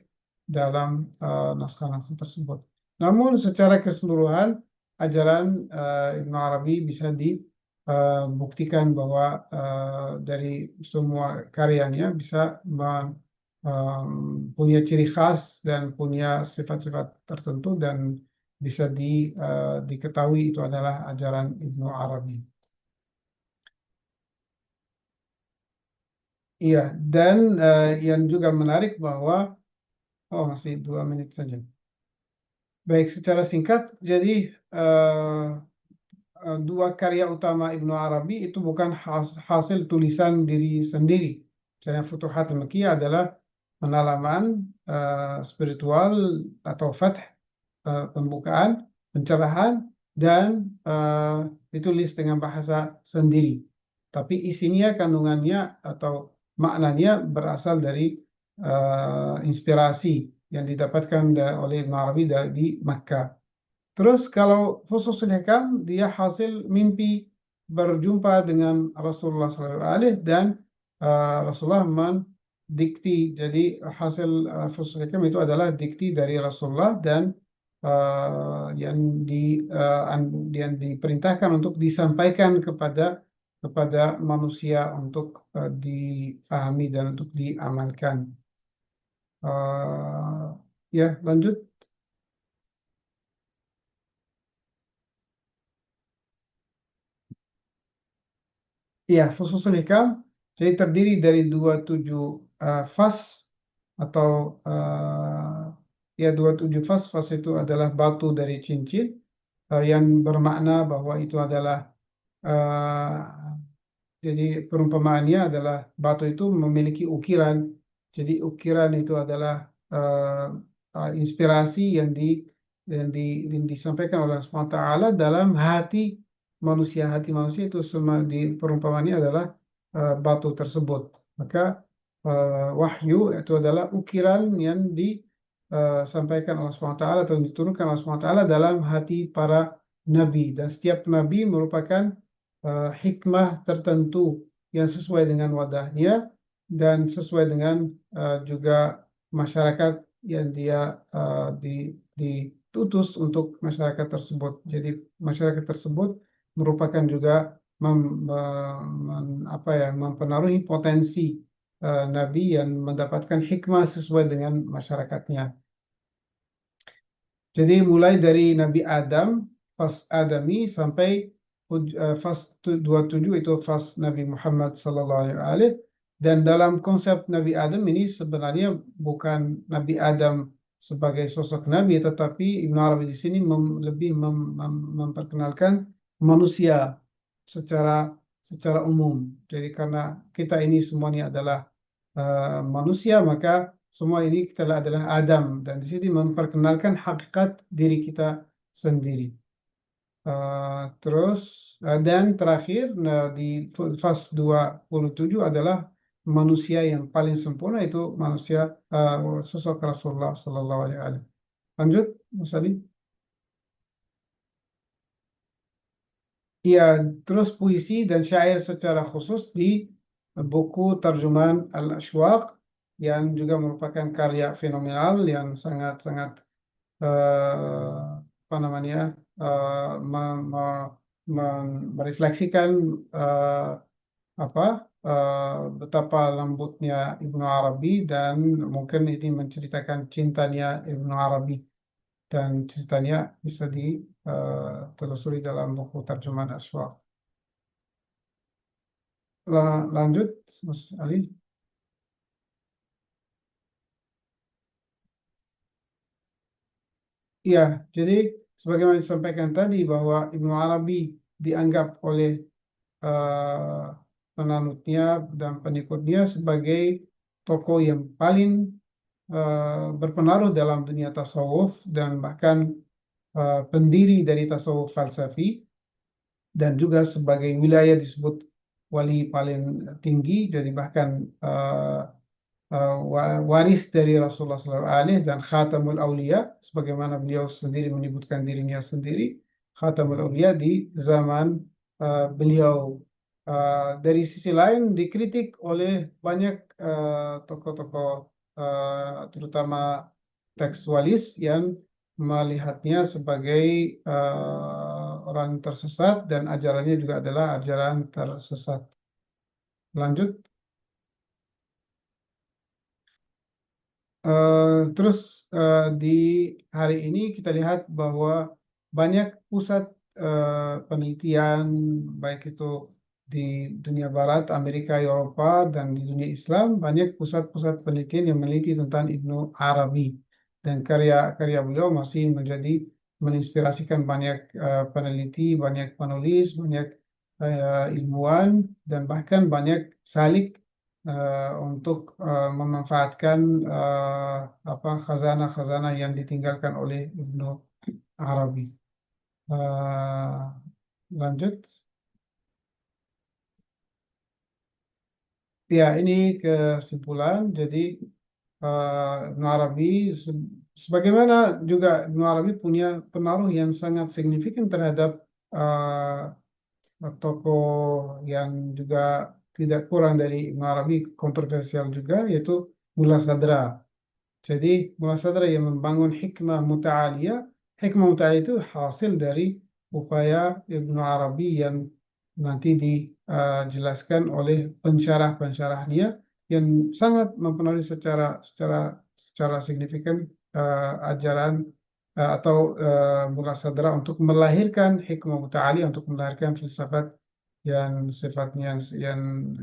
dalam naskah-naskah tersebut. Namun secara keseluruhan ajaran Ibnu Arabi bisa dibuktikan bahwa dari semua karyanya bisa punya ciri khas dan punya sifat-sifat tertentu dan bisa diketahui itu adalah ajaran Ibnu Arabi. Iya, dan yang juga menarik bahwa masih 2 menit saja. Baik, secara singkat, jadi dua karya utama Ibnu Arabi itu bukan hasil tulisan diri sendiri. Misalnya Futuhat Al-Makkiyah adalah penalaman spiritual atau fath, pembukaan, pencerahan, dan ditulis dengan bahasa sendiri. Tapi isinya, kandungannya atau maknanya berasal dari inspirasi yang didapatkan oleh Ibn Arabi di Makkah. Terus kalau Fususul Hikam, dia hasil mimpi berjumpa dengan Rasulullah SAW dan Rasulullah mendikti. Jadi hasil Fususul Hikam itu adalah dikti dari Rasulullah dan yang diperintahkan untuk disampaikan kepada manusia untuk dipahami dan untuk diamalkan. Ya, lanjut. Iya, Fususul Hikam jadi terdiri dari 27 fas atau ya 27 fas. Fas itu adalah batu dari cincin yang bermakna bahwa itu adalah jadi perumpamaannya adalah batu itu memiliki ukiran. Jadi ukiran itu adalah inspirasi yang disampaikan oleh Allah SWT dalam hati manusia. Hati manusia itu di perumpamaannya adalah batu tersebut. Maka wahyu itu adalah ukiran yang disampaikan Allah SWT atau diturunkan Allah SWT dalam hati para nabi. Dan setiap nabi merupakan hikmah tertentu yang sesuai dengan wadahnya dan sesuai dengan juga masyarakat yang dia ditutus untuk masyarakat tersebut. Jadi masyarakat tersebut merupakan juga mempengaruhi potensi nabi yang mendapatkan hikmah sesuai dengan masyarakatnya. Jadi mulai dari Nabi Adam, fas Adami, sampai fas 27 itu fas Nabi Muhammad SAW. Dan dalam konsep Nabi Adam ini sebenarnya bukan Nabi Adam sebagai sosok Nabi, tetapi Ibn Arabi di sini lebih memperkenalkan manusia secara umum. Jadi karena kita ini semuanya adalah manusia, maka semua ini kita adalah Adam, dan di sini memperkenalkan hakikat diri kita sendiri. Terus dan terakhir di fas 27 adalah manusia yang paling sempurna, itu manusia sosok Rasulullah Sallallahu Alaihi Wasallam. Lanjut, Mas Ali. Iya, terus puisi dan syair secara khusus di buku terjemahan Al-Ashwaq yang juga merupakan karya fenomenal yang sangat-sangat merefleksikan betapa lembutnya Ibnu Arabi, dan mungkin ini menceritakan cintanya Ibnu Arabi, dan ceritanya bisa ditelusuri dalam buku terjemahan Ashwaq. Lanjut, Mas Ali. Iya, jadi sebagaimana disampaikan tadi bahwa Ibnu Arabi dianggap oleh penanutnya dan pengikutnya sebagai tokoh yang paling berpengaruh dalam dunia tasawuf, dan bahkan pendiri dari tasawuf falsafi, dan juga sebagai wilayah disebut wali paling tinggi. Jadi bahkan waris dari Rasulullah SAW dan Khatamul Aulia, sebagaimana beliau sendiri menyebutkan dirinya sendiri, Khatamul Aulia di zaman beliau. Dari sisi lain dikritik oleh banyak tokoh-tokoh terutama tekstualis yang melihatnya sebagai orang tersesat, dan ajarannya juga adalah ajaran tersesat. Lanjut. Terus di hari ini kita lihat bahwa banyak pusat penelitian, baik itu di dunia Barat, Amerika, Eropa, dan di dunia Islam, banyak pusat-pusat penelitian yang meneliti tentang Ibnu Arabi, dan karya-karya beliau masih menginspirasikan banyak peneliti, banyak penulis, banyak ilmuwan, dan bahkan banyak salik untuk memanfaatkan khazanah-khazanah yang ditinggalkan oleh Ibnu Arabi. Lanjut. Ya, ini kesimpulan. Jadi Ibnu Arabi sebagaimana juga Ibnu Arabi punya pengaruh yang sangat signifikan terhadap tokoh yang juga tidak kurang dari Ibnu Arabi, kontroversial juga, yaitu Mullah Sadra. Jadi Mullah Sadra yang membangun hikmah muta'aliyah. Hikmah muta'aliyah itu hasil dari upaya Ibnu Arabi yang nanti dijelaskan oleh pensyarah-pensyarahnya yang sangat mempengaruhi secara signifikan ajaran atau Mullah Sadra untuk melahirkan hikmah muta'aliyah, untuk melahirkan filsafat yang sifatnya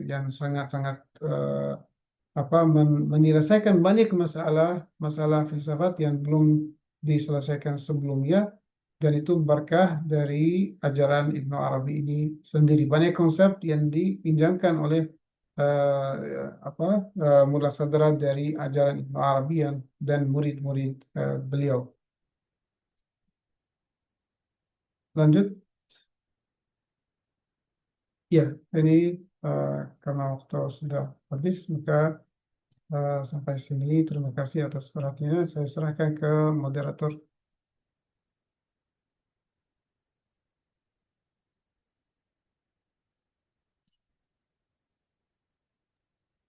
yang sangat-sangat menyelesaikan banyak masalah filsafat yang belum diselesaikan sebelumnya, dan itu berkah dari ajaran Ibnu Arabi ini sendiri. Banyak konsep yang dipinjamkan oleh Mullah Sadra dari ajaran Ibnu Arabi dan murid-murid beliau. Lanjut. Ya, ini karena waktu sudah habis, maka sampai sini. Terima kasih atas perhatiannya. Saya serahkan ke moderator.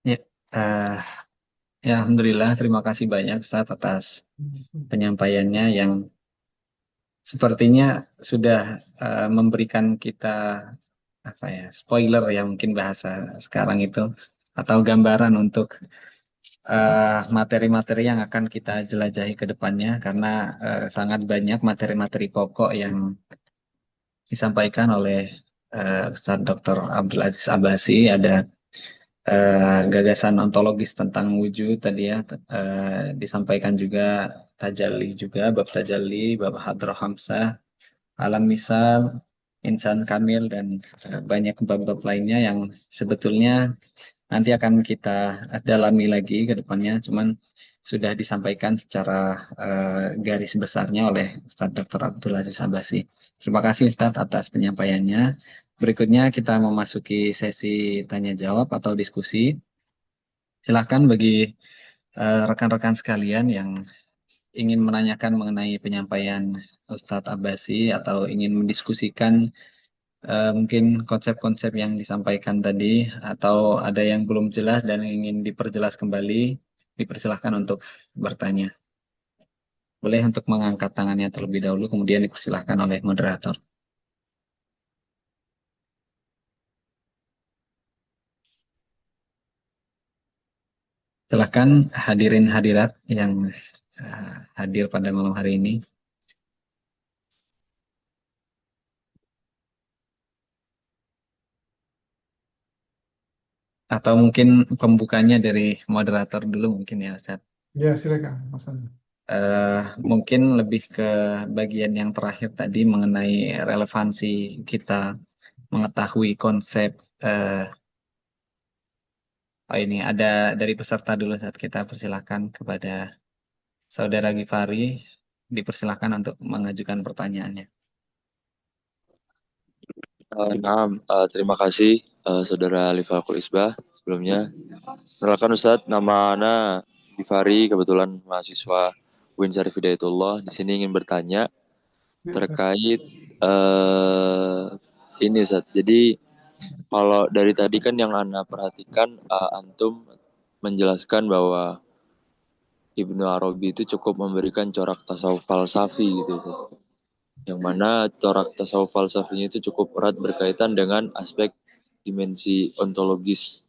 Ya, ya Alhamdulillah, terima kasih banyak Ustaz atas penyampaiannya yang sepertinya sudah memberikan kita spoiler ya mungkin bahasa sekarang itu, atau gambaran untuk materi-materi yang akan kita jelajahi ke depannya, karena sangat banyak materi-materi pokok yang disampaikan oleh Ustaz Dr. Abdul Aziz Abbasi. Ada gagasan ontologis tentang wujud tadi ya, disampaikan juga tajalli juga, bab tajalli, bab hadrah hamsah, alam misal, insan kamil, dan banyak bab-bab lainnya yang sebetulnya nanti akan kita dalami lagi ke depannya, cuman sudah disampaikan secara garis besarnya oleh Ustadz Dr. Abdul Aziz Abbasi. Terima kasih Ustadz atas penyampaiannya. Berikutnya kita memasuki sesi tanya jawab atau diskusi. Silakan bagi rekan-rekan sekalian yang ingin menanyakan mengenai penyampaian Ustadz Abbasi atau ingin mendiskusikan mungkin konsep-konsep yang disampaikan tadi, atau ada yang belum jelas dan ingin diperjelas kembali, dipersilahkan untuk bertanya. Boleh untuk mengangkat tangannya terlebih dahulu, kemudian dipersilahkan oleh moderator. Silakan hadirin hadirat yang hadir pada malam hari ini. Atau mungkin pembukanya dari moderator dulu mungkin ya Ustaz. Ya, silakan Mas Andi. Mungkin lebih ke bagian yang terakhir tadi mengenai relevansi kita mengetahui konsep. Ini ada dari peserta dulu, saat kita persilahkan kepada Saudara Gifari, dipersilahkan untuk mengajukan pertanyaannya. Terima kasih Saudara Lifakul Isbah. Sebelumnya, perkenalkan Ustadz, nama Ana Gifari, kebetulan mahasiswa UIN Syarif Hidayatullah. Di sini ingin bertanya terkait ini Ustadz. Jadi kalau dari tadi kan yang Ana perhatikan, antum menjelaskan bahwa Ibnu Arabi itu cukup memberikan corak tasawuf falsafi gitu Ustadz. Yang mana corak tasawuf falsafinya itu cukup erat berkaitan dengan aspek dimensi ontologis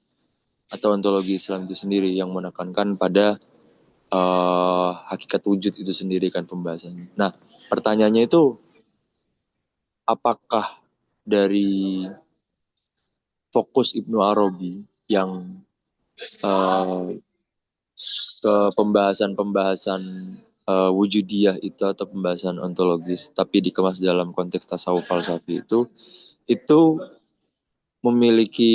atau ontologi Islam itu sendiri, yang menekankan pada hakikat wujud itu sendiri kan pembahasannya. Nah, pertanyaannya itu, apakah dari fokus Ibnu Arabi yang ke pembahasan wujudiyah itu atau pembahasan ontologis, tapi dikemas dalam konteks tasawuf falsafi itu memiliki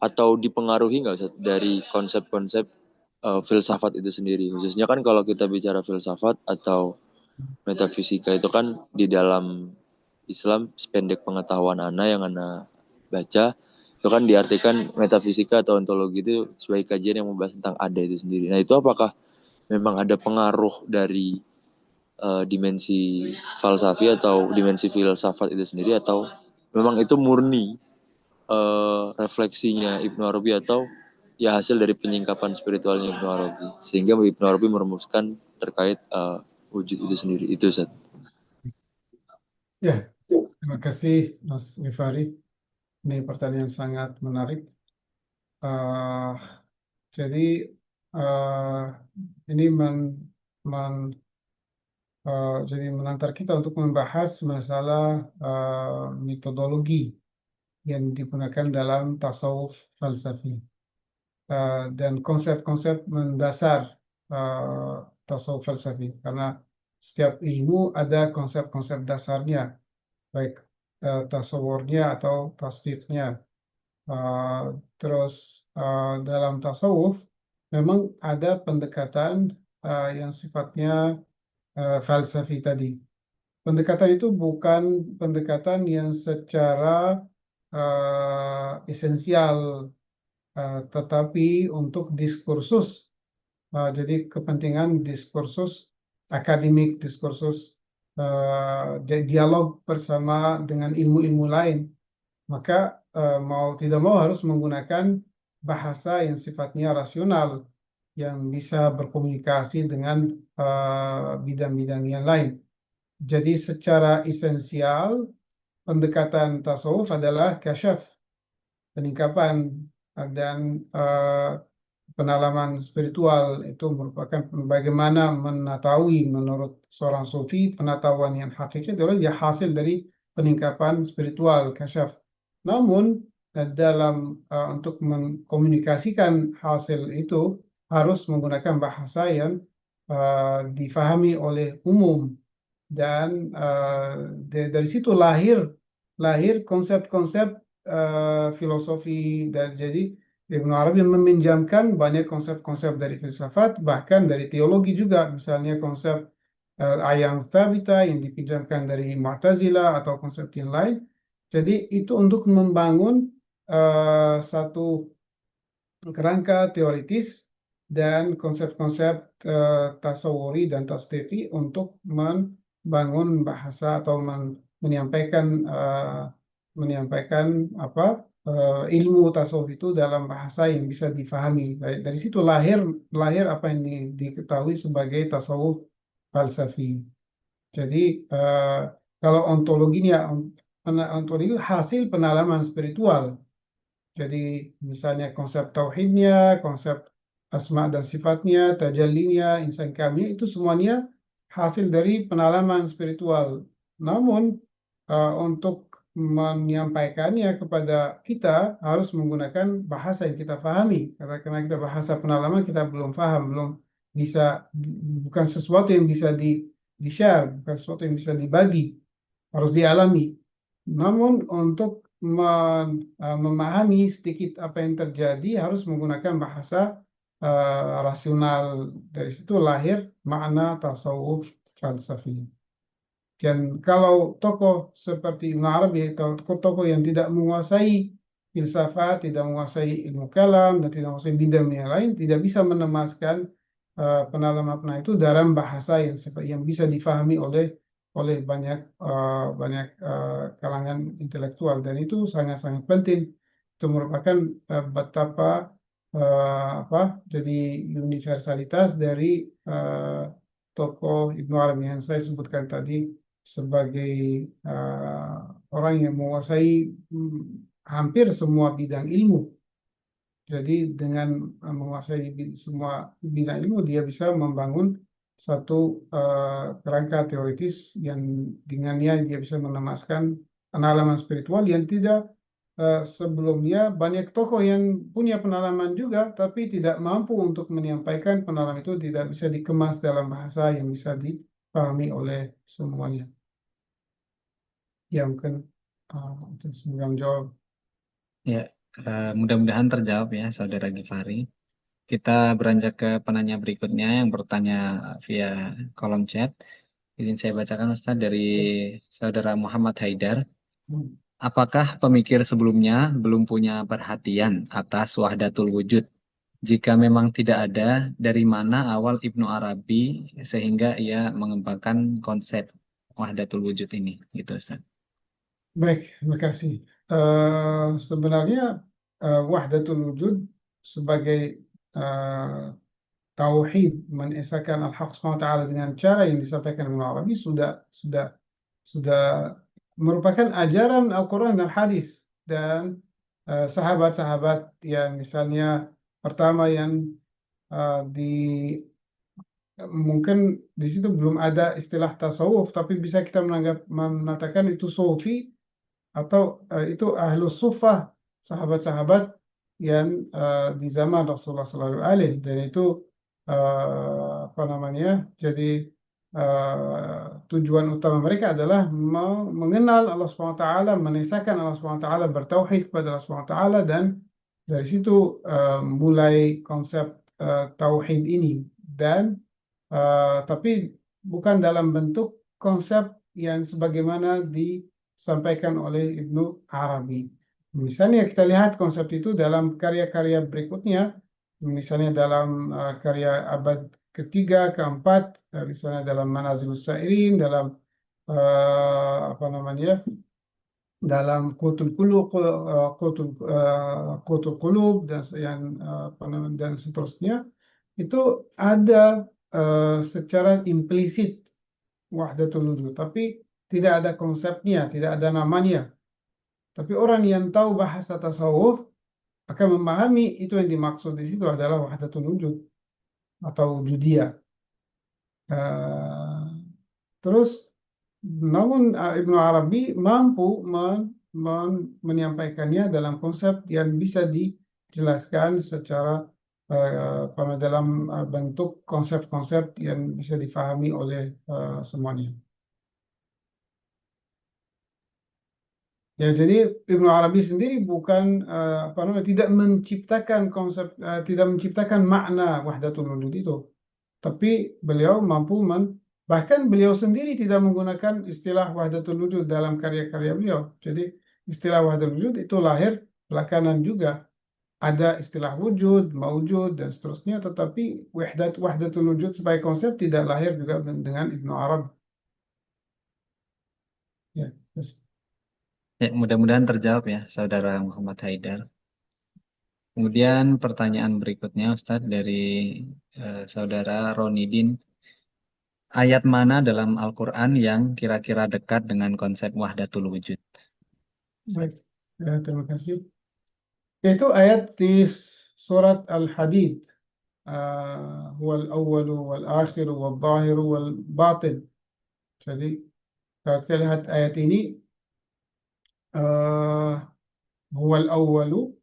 atau dipengaruhi nggak Ustaz dari konsep-konsep filsafat itu sendiri? Khususnya kan kalau kita bicara filsafat atau metafisika itu kan di dalam Islam sependek pengetahuan Ana yang Ana baca itu kan diartikan metafisika atau ontologi itu sebagai kajian yang membahas tentang ada itu sendiri. Nah itu apakah memang ada pengaruh dari dimensi falsafi atau dimensi filsafat itu sendiri atau memang itu murni refleksinya Ibnu Arabi atau ya hasil dari penyingkapan spiritualnya Ibnu Arabi sehingga Ibnu Arabi merumuskan terkait wujud itu sendiri itu Ustaz. Ya, terima kasih Mas Rifari. Ini pertanyaan sangat menarik. Eh, jadi ini jadi mengantar kita untuk membahas masalah metodologi yang digunakan dalam tasawuf falsafi dan konsep-konsep mendasar tasawuf falsafi. Karena setiap ilmu ada konsep-konsep dasarnya, baik tasawurnya atau tasdifnya. Terus dalam tasawuf memang ada pendekatan yang sifatnya falsafi tadi. Pendekatan itu bukan pendekatan yang secara esensial, tetapi untuk diskursus. Jadi kepentingan diskursus akademik, diskursus dialog bersama dengan ilmu-ilmu lain. Maka mau tidak mau harus menggunakan bahasa yang sifatnya rasional, yang bisa berkomunikasi dengan bidang-bidang yang lain. Jadi secara esensial pendekatan tasawuf adalah kasyaf, peningkapan dan penalaman spiritual. Itu merupakan bagaimana mengetahui menurut seorang sufi pengetahuan yang hakiki adalah ya hasil dari peningkapan spiritual kasyaf. Namun dalam untuk mengkomunikasikan hasil itu harus menggunakan bahasa yang difahami oleh umum dan dari situ lahir konsep-konsep filosofi. Dan jadi Ibnu Arabi meminjamkan banyak konsep-konsep dari filsafat, bahkan dari teologi juga, misalnya konsep ayang tsabita yang dipinjamkan dari Mu'tazilah atau konsep yang lain. Jadi itu untuk membangun satu kerangka teoritis dan konsep-konsep tasawuri dan tasdifi untuk membangun bahasa atau menyampaikan ilmu tasawuf itu dalam bahasa yang bisa difahami. Dari situ lahir apa yang diketahui sebagai tasawuf falsafi. Jadi kalau ontologinya hasil penalaman spiritual. Jadi misalnya konsep tauhidnya, konsep asma dan sifatnya, tajallinya, insan kamil, itu semuanya hasil dari penalaman spiritual. Namun untuk menyampaikannya kepada kita harus menggunakan bahasa yang kita pahami. Karena kita bahasa penalaman kita belum paham, belum bisa, bukan sesuatu yang bisa di-share, bukan sesuatu yang bisa dibagi, harus dialami. Namun untuk memahami sedikit apa yang terjadi harus menggunakan bahasa rasional. Dari situ lahir makna tasawuf falsafi. Dan kalau tokoh seperti Ibnu Arabi atau tokoh yang tidak menguasai filsafat, tidak menguasai ilmu kalam, dan tidak menguasai bidang yang lain, tidak bisa menemaskan penalaman itu dalam bahasa yang bisa difahami oleh banyak kalangan intelektual. Dan itu sangat-sangat penting. Itu merupakan betapa jadi universalitas dari tokoh Ibnu Arabi yang saya sebutkan tadi sebagai orang yang menguasai hampir semua bidang ilmu. Jadi dengan menguasai semua bidang ilmu, dia bisa membangun satu kerangka teoritis yang dengannya dia bisa menemaskan pengalaman spiritual yang tidak sebelumnya banyak tokoh yang punya pengalaman juga, tapi tidak mampu untuk menyampaikan pengalaman itu, tidak bisa dikemas dalam bahasa yang bisa dipahami oleh semuanya. Ya mungkin itu menjawab. Ya, Mudah-mudahan terjawab ya, Saudara Gifari. Kita beranjak ke penanya berikutnya yang bertanya via kolom chat. Izin saya bacakan Ustaz dari Saudara Muhammad Haidar. Apakah pemikir sebelumnya belum punya perhatian atas wahdatul wujud? Jika memang tidak ada, dari mana awal Ibnu Arabi sehingga ia mengembangkan konsep wahdatul wujud ini? Gitu Ustaz. Baik, terima kasih. Sebenarnya wahdatul wujud sebagai tauhid mengesahkan Al-Haq SWT dengan cara yang disampaikan Ibnu Arabi sudah merupakan ajaran Al-Quran dan hadis dan sahabat-sahabat yang misalnya pertama yang di mungkin di situ belum ada istilah tasawuf, tapi bisa kita mengatakan itu sufi atau itu ahlus sufah, sahabat-sahabat yang di zaman Rasulullah SAW, dan itu apa namanya, jadi tujuan utama mereka adalah mengenal Allah SWT, menisahkan Allah SWT, bertauhid kepada Allah SWT, dan dari situ mulai konsep tauhid ini. Dan tapi bukan dalam bentuk konsep yang sebagaimana disampaikan oleh Ibnu Arabi. Misalnya kita lihat konsep itu dalam karya-karya berikutnya, misalnya dalam karya abad ketiga, keempat, misalnya dalam Manazilus Sa'irin, dalam apa namanya, dalam Qutul Qulub dan seterusnya, itu ada secara implisit wahdatul wujud, tapi tidak ada konsepnya, tidak ada namanya. Tapi orang yang tahu bahasa tasawuf akan memahami itu yang dimaksud di situ adalah wahdatul wujud atau wujudiyah. Terus, namun Ibnu Arabi mampu menyampaikannya dalam konsep yang bisa dijelaskan secara dalam bentuk konsep-konsep yang bisa difahami oleh semuanya. Ya, jadi Ibnu Arabi sendiri bukan tidak menciptakan konsep, tidak menciptakan makna wahdatul wujud itu, tapi beliau mampu bahkan beliau sendiri tidak menggunakan istilah wahdatul wujud dalam karya-karya beliau. Jadi istilah wahdatul wujud itu lahir belakangan juga. Ada istilah wujud, maujud, dan seterusnya, tetapi wahdatul wujud sebagai konsep tidak lahir juga dengan Ibnu Arabi. Ya, yes. Ya, mudah-mudahan terjawab ya, Saudara Muhammad Haidar. Kemudian pertanyaan berikutnya, Ustadz, dari Saudara Ronidin. Ayat mana dalam Al-Quran yang kira-kira dekat dengan konsep wahdatul wujud? Baik, ya, terima kasih. Itu ayat di surat Al-Hadid. Huwal awwalu wal akhiru wal zahiru wal batin. Jadi kalau kita lihat ayat ini, huwal awwalu,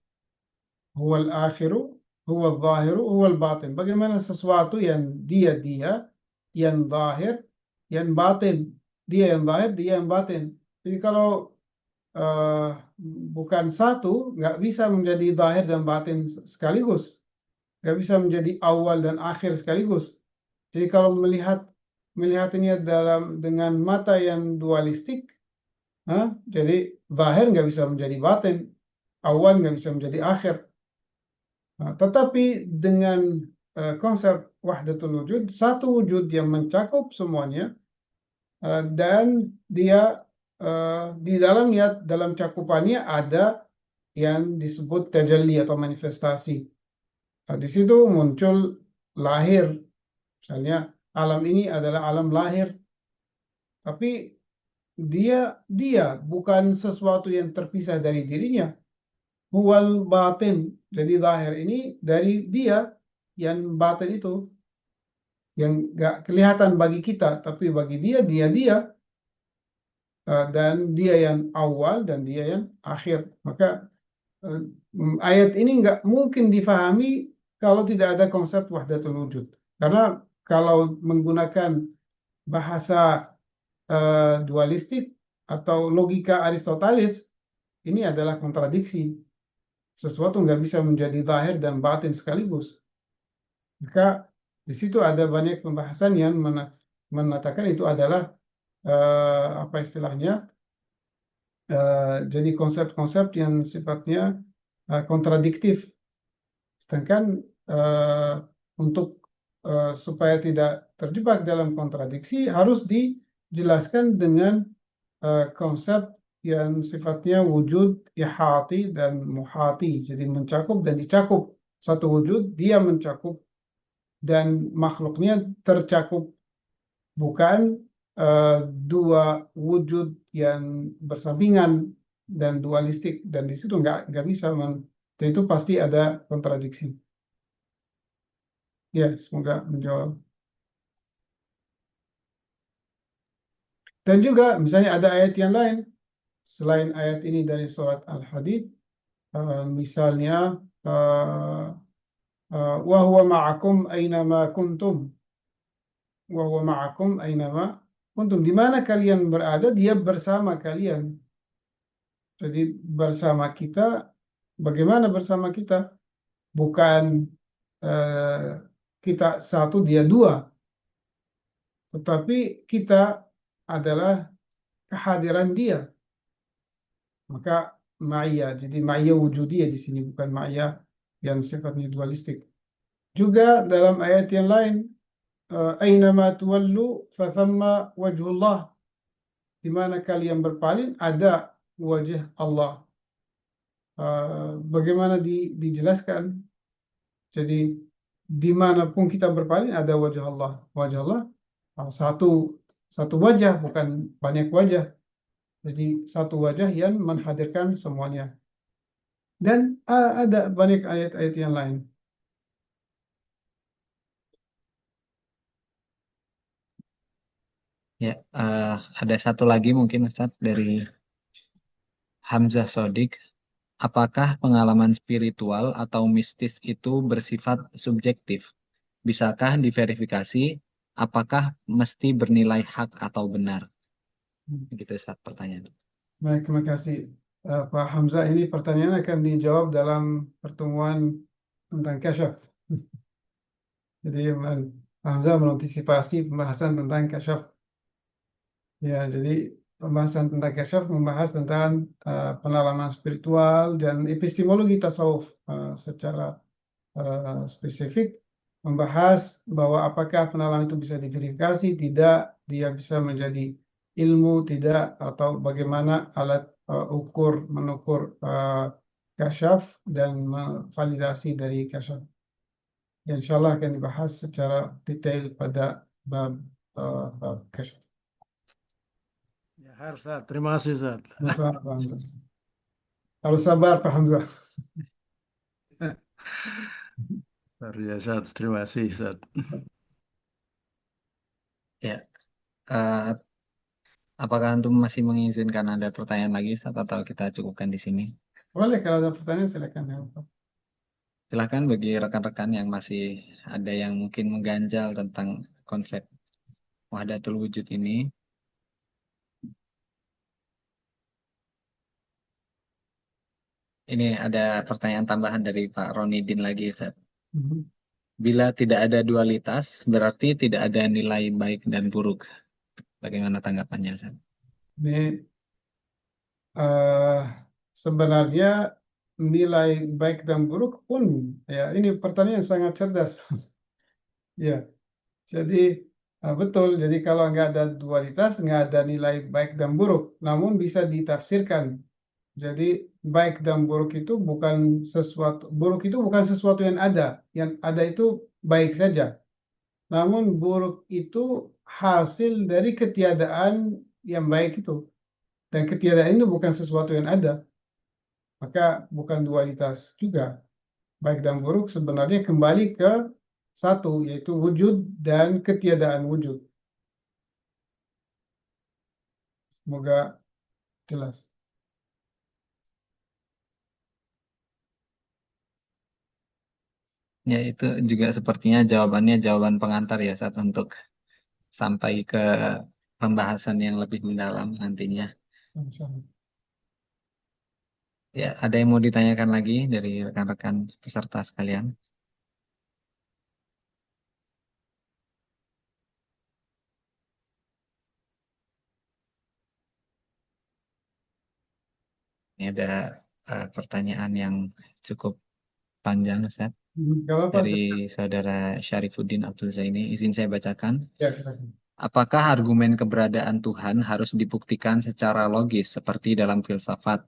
huwal akhiru, huwal zahiru, huwal batin. Bagaimana sesuatu yang dia, yang zahir, yang batin. Dia yang zahir, dia yang batin. Jadi kalau bukan satu, nggak bisa menjadi zahir dan batin sekaligus. Nggak bisa menjadi awal dan akhir sekaligus. Jadi kalau melihat ini dengan mata yang dualistik, jadi zahir nggak bisa menjadi batin, awal nggak bisa menjadi akhir. Tetapi dengan konsep wahdatul wujud, satu wujud yang mencakup semuanya, dan dia di dalamnya, dalam cakupannya ada yang disebut tajalli atau manifestasi. Di situ muncul lahir, misalnya alam ini adalah alam lahir, tapi dia bukan sesuatu yang terpisah dari dirinya. Huwal batin, jadi lahir ini dari dia, yang batin itu yang gak kelihatan bagi kita, tapi bagi dia, dan dia yang awal dan dia yang akhir. Maka ayat ini nggak mungkin difahami kalau tidak ada konsep wahdatul wujud. Karena kalau menggunakan bahasa dualistik atau logika Aristoteles, ini adalah kontradiksi. sesuatu nggak bisa menjadi zahir dan batin sekaligus. Maka di situ ada banyak pembahasan yang mengatakan itu adalah apa istilahnya, jadi konsep-konsep yang sifatnya kontradiktif. Sedangkan untuk supaya tidak terjebak dalam kontradiksi harus dijelaskan dengan konsep yang sifatnya wujud ihati dan muhati. Jadi mencakup dan dicakup. Satu wujud dia mencakup dan makhluknya tercakup, bukan dua wujud yang bersampingan dan dualistik, dan di situ nggak bisa dan itu pasti ada kontradiksi. Ya, semoga menjawab. Dan juga misalnya ada ayat yang lain selain ayat ini dari surat Al-Hadid, misalnya wa huwa ma'akum aynama kuntum, wa huwa ma'akum aynama kuntum, di mana kalian berada dia bersama kalian. Jadi bersama kita, bagaimana bersama kita? Bukan kita satu dia dua, tetapi kita adalah kehadiran dia. Maka ma'iyah, jadi ma'iyah wujudiyah di sini, bukan ma'iyah yang sifatnya dualistik. Juga dalam ayat yang lain, aynama tuwallu fathamma wajhullah, di mana kalian berpaling ada wajah Allah. Bagaimana dijelaskan? Jadi dimanapun kita berpaling ada wajah Allah. Wajah Allah satu wajah, bukan banyak wajah. Jadi satu wajah yang menghadirkan semuanya. Dan ada banyak ayat-ayat yang lain. Ya, ada satu lagi mungkin Ustadz dari Hamzah Sodik. Apakah pengalaman spiritual atau mistis itu bersifat subjektif? Bisakah diverifikasi? Apakah mesti bernilai hak atau benar? Begitu Ustadz pertanyaan. Baik, terima kasih. Pak Hamzah, ini pertanyaan akan dijawab dalam pertemuan tentang kasyaf. Jadi Pak Hamzah mengantisipasi pembahasan tentang kasyaf. Ya, jadi pembahasan tentang kasyaf membahas tentang pengalaman spiritual dan epistemologi tasawuf secara spesifik, membahas bahwa apakah pengalaman itu bisa diverifikasi, tidak, dia bisa menjadi ilmu, tidak, atau bagaimana alat mengukur kasyaf dan validasi dari kasyaf. Ya, insya Allah akan dibahas secara detail pada bab kasyaf. Ya, Ustaz. Terima kasih, Ustaz. Masalah Pak Hamzah. Harus sabar Pak Hamzah. Luar biasa. Terima kasih, Ustaz. Ya, apakah antum masih mengizinkan ada pertanyaan lagi Ustadz, atau kita cukupkan di sini? Boleh, kalau ada pertanyaan silakan. Silahkan bagi rekan-rekan yang masih ada yang mungkin mengganjal tentang konsep wahdatul wujud ini. Ini ada pertanyaan tambahan dari Pak Ronidin lagi, Ustaz. Bila tidak ada dualitas, berarti tidak ada nilai baik dan buruk. Bagaimana tanggapannya, Ustaz? Ini sebenarnya nilai baik dan buruk pun, ya ini pertanyaan sangat cerdas. Ya, jadi betul. Jadi kalau nggak ada dualitas, nggak ada nilai baik dan buruk. Namun bisa ditafsirkan. Jadi baik dan buruk itu bukan sesuatu yang ada. Yang ada itu baik saja. Namun buruk itu hasil dari ketiadaan yang baik itu. Dan ketiadaan itu bukan sesuatu yang ada. Maka bukan dualitas juga. Baik dan buruk sebenarnya kembali ke satu, yaitu wujud dan ketiadaan wujud. Semoga jelas. Ya, itu juga sepertinya jawaban pengantar ya, Ustaz, untuk sampai ke pembahasan yang lebih mendalam nantinya. Insyaallah. Ya, ada yang mau ditanyakan lagi dari rekan-rekan peserta sekalian? Ini ada pertanyaan yang cukup panjang, Ustaz, Gak apa-apa, dari saudara Syarifuddin Abdul Zaini. Izin saya bacakan. Ya, silakan. Apakah argumen keberadaan Tuhan harus dibuktikan secara logis seperti dalam filsafat,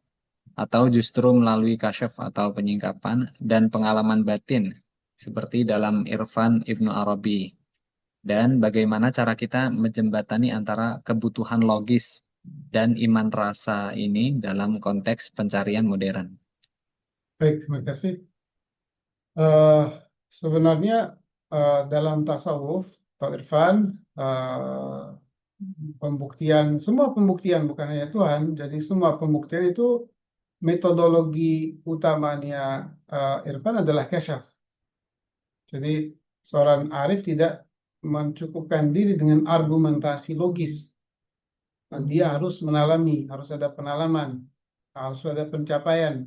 atau justru melalui kasyaf atau penyingkapan dan pengalaman batin seperti dalam Irfan Ibnu Arabi? Dan bagaimana cara kita menjembatani antara kebutuhan logis dan iman rasa ini dalam konteks pencarian modern? Baik, terima kasih. Eh, Sebenarnya dalam tasawuf atau irfan, semua pembuktian bukan hanya Tuhan, jadi semua pembuktian itu metodologi utamanya irfan adalah kasyaf. Jadi seorang arif tidak mencukupkan diri dengan argumentasi logis. Dia harus mengalami, harus ada penalaman, harus ada pencapaian.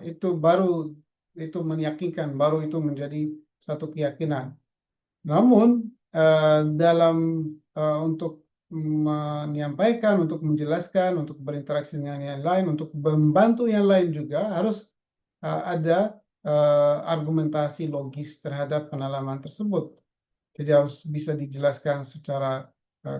Itu baru itu meyakinkan, baru itu menjadi satu keyakinan. Namun dalam untuk menyampaikan, untuk menjelaskan, untuk berinteraksi dengan yang lain, untuk membantu yang lain juga harus ada argumentasi logis terhadap pengalaman tersebut. Jadi harus bisa dijelaskan secara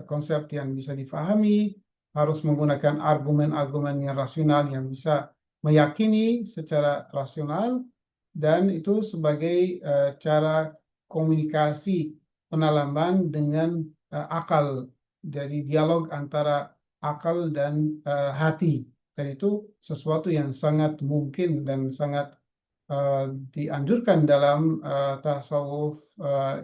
konsep yang bisa difahami, harus menggunakan argumen-argumen yang rasional yang bisa meyakini secara rasional, dan itu sebagai cara komunikasi penalaman dengan akal. Jadi dialog antara akal dan hati. Dan itu sesuatu yang sangat mungkin dan sangat dianjurkan dalam tasawuf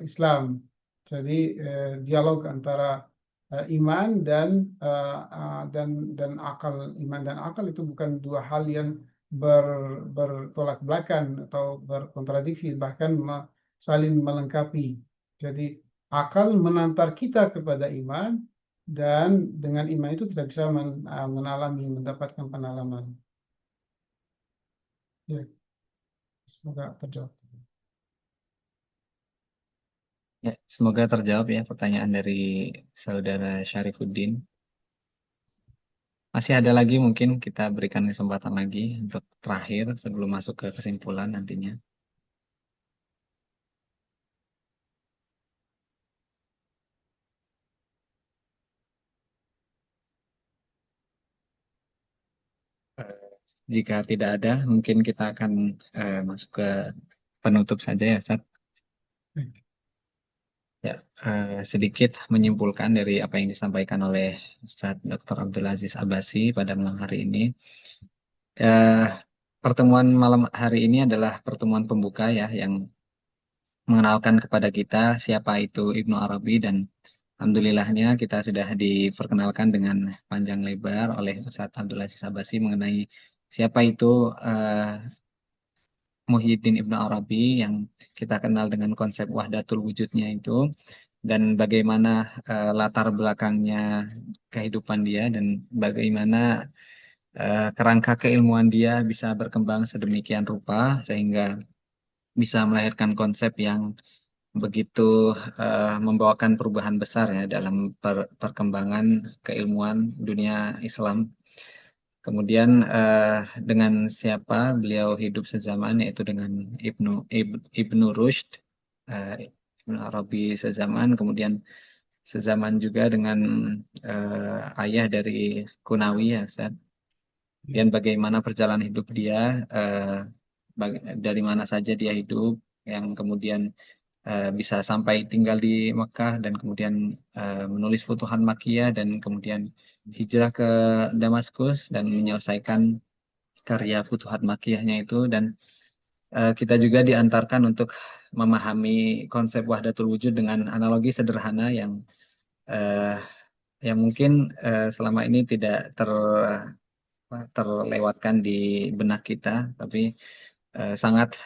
Islam. Jadi dialog antara iman dan akal. Iman dan akal itu bukan dua hal yang bertolak belakang atau berkontradiksi, bahkan saling melengkapi. Jadi akal mengantar kita kepada iman, dan dengan iman itu kita bisa mendapatkan pengalaman. Ya, semoga terjawab. Ya, semoga terjawab ya pertanyaan dari saudara Syarifuddin. Masih ada lagi, mungkin kita berikan kesempatan lagi untuk terakhir sebelum masuk ke kesimpulan nantinya. Jika tidak ada, mungkin kita akan masuk ke penutup saja ya, Ustaz. Ya, sedikit menyimpulkan dari apa yang disampaikan oleh Ustaz Dr. Abdul Aziz Abbasi pada malam hari ini. Pertemuan malam hari ini adalah pertemuan pembuka ya, yang mengenalkan kepada kita siapa itu Ibnu Arabi, dan alhamdulillahnya kita sudah diperkenalkan dengan panjang lebar oleh Ustaz Abdul Aziz Abbasi mengenai siapa itu Muhyiddin Ibnu Arabi, yang kita kenal dengan konsep wahdatul wujudnya itu, dan bagaimana latar belakangnya kehidupan dia, dan bagaimana kerangka keilmuan dia bisa berkembang sedemikian rupa sehingga bisa melahirkan konsep yang begitu membawakan perubahan besar ya dalam perkembangan keilmuan dunia Islam. Kemudian dengan siapa beliau hidup sezaman, yaitu dengan Ibnu Rushd, Ibnu Arabi sezaman, kemudian sezaman juga dengan ayah dari Kunawi ya, Ustaz. Dan bagaimana perjalanan hidup dia, dari mana saja dia hidup, yang kemudian bisa sampai tinggal di Mekah, dan kemudian menulis Futuhan Makkiyah, dan kemudian hijrah ke Damaskus dan menyelesaikan karya Futuhat Makkiyahnya itu. Dan kita juga diantarkan untuk memahami konsep wahdatul wujud dengan analogi sederhana uh, yang mungkin selama ini tidak terlewatkan di benak kita, tapi sangat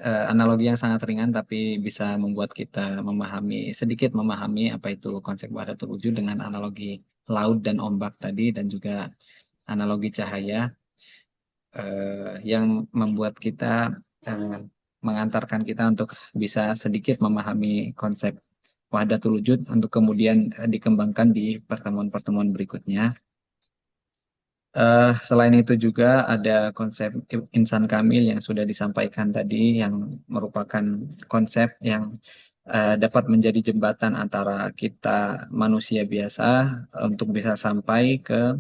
analogi yang sangat ringan, tapi bisa membuat kita sedikit memahami apa itu konsep wahdatul wujud dengan analogi laut dan ombak tadi, dan juga analogi cahaya. yang membuat kita mengantarkan kita untuk bisa sedikit memahami konsep wahdatul wujud untuk kemudian dikembangkan di pertemuan-pertemuan berikutnya. Selain itu juga ada konsep insan kamil yang sudah disampaikan tadi, yang merupakan konsep yang dapat menjadi jembatan antara kita manusia biasa untuk bisa sampai ke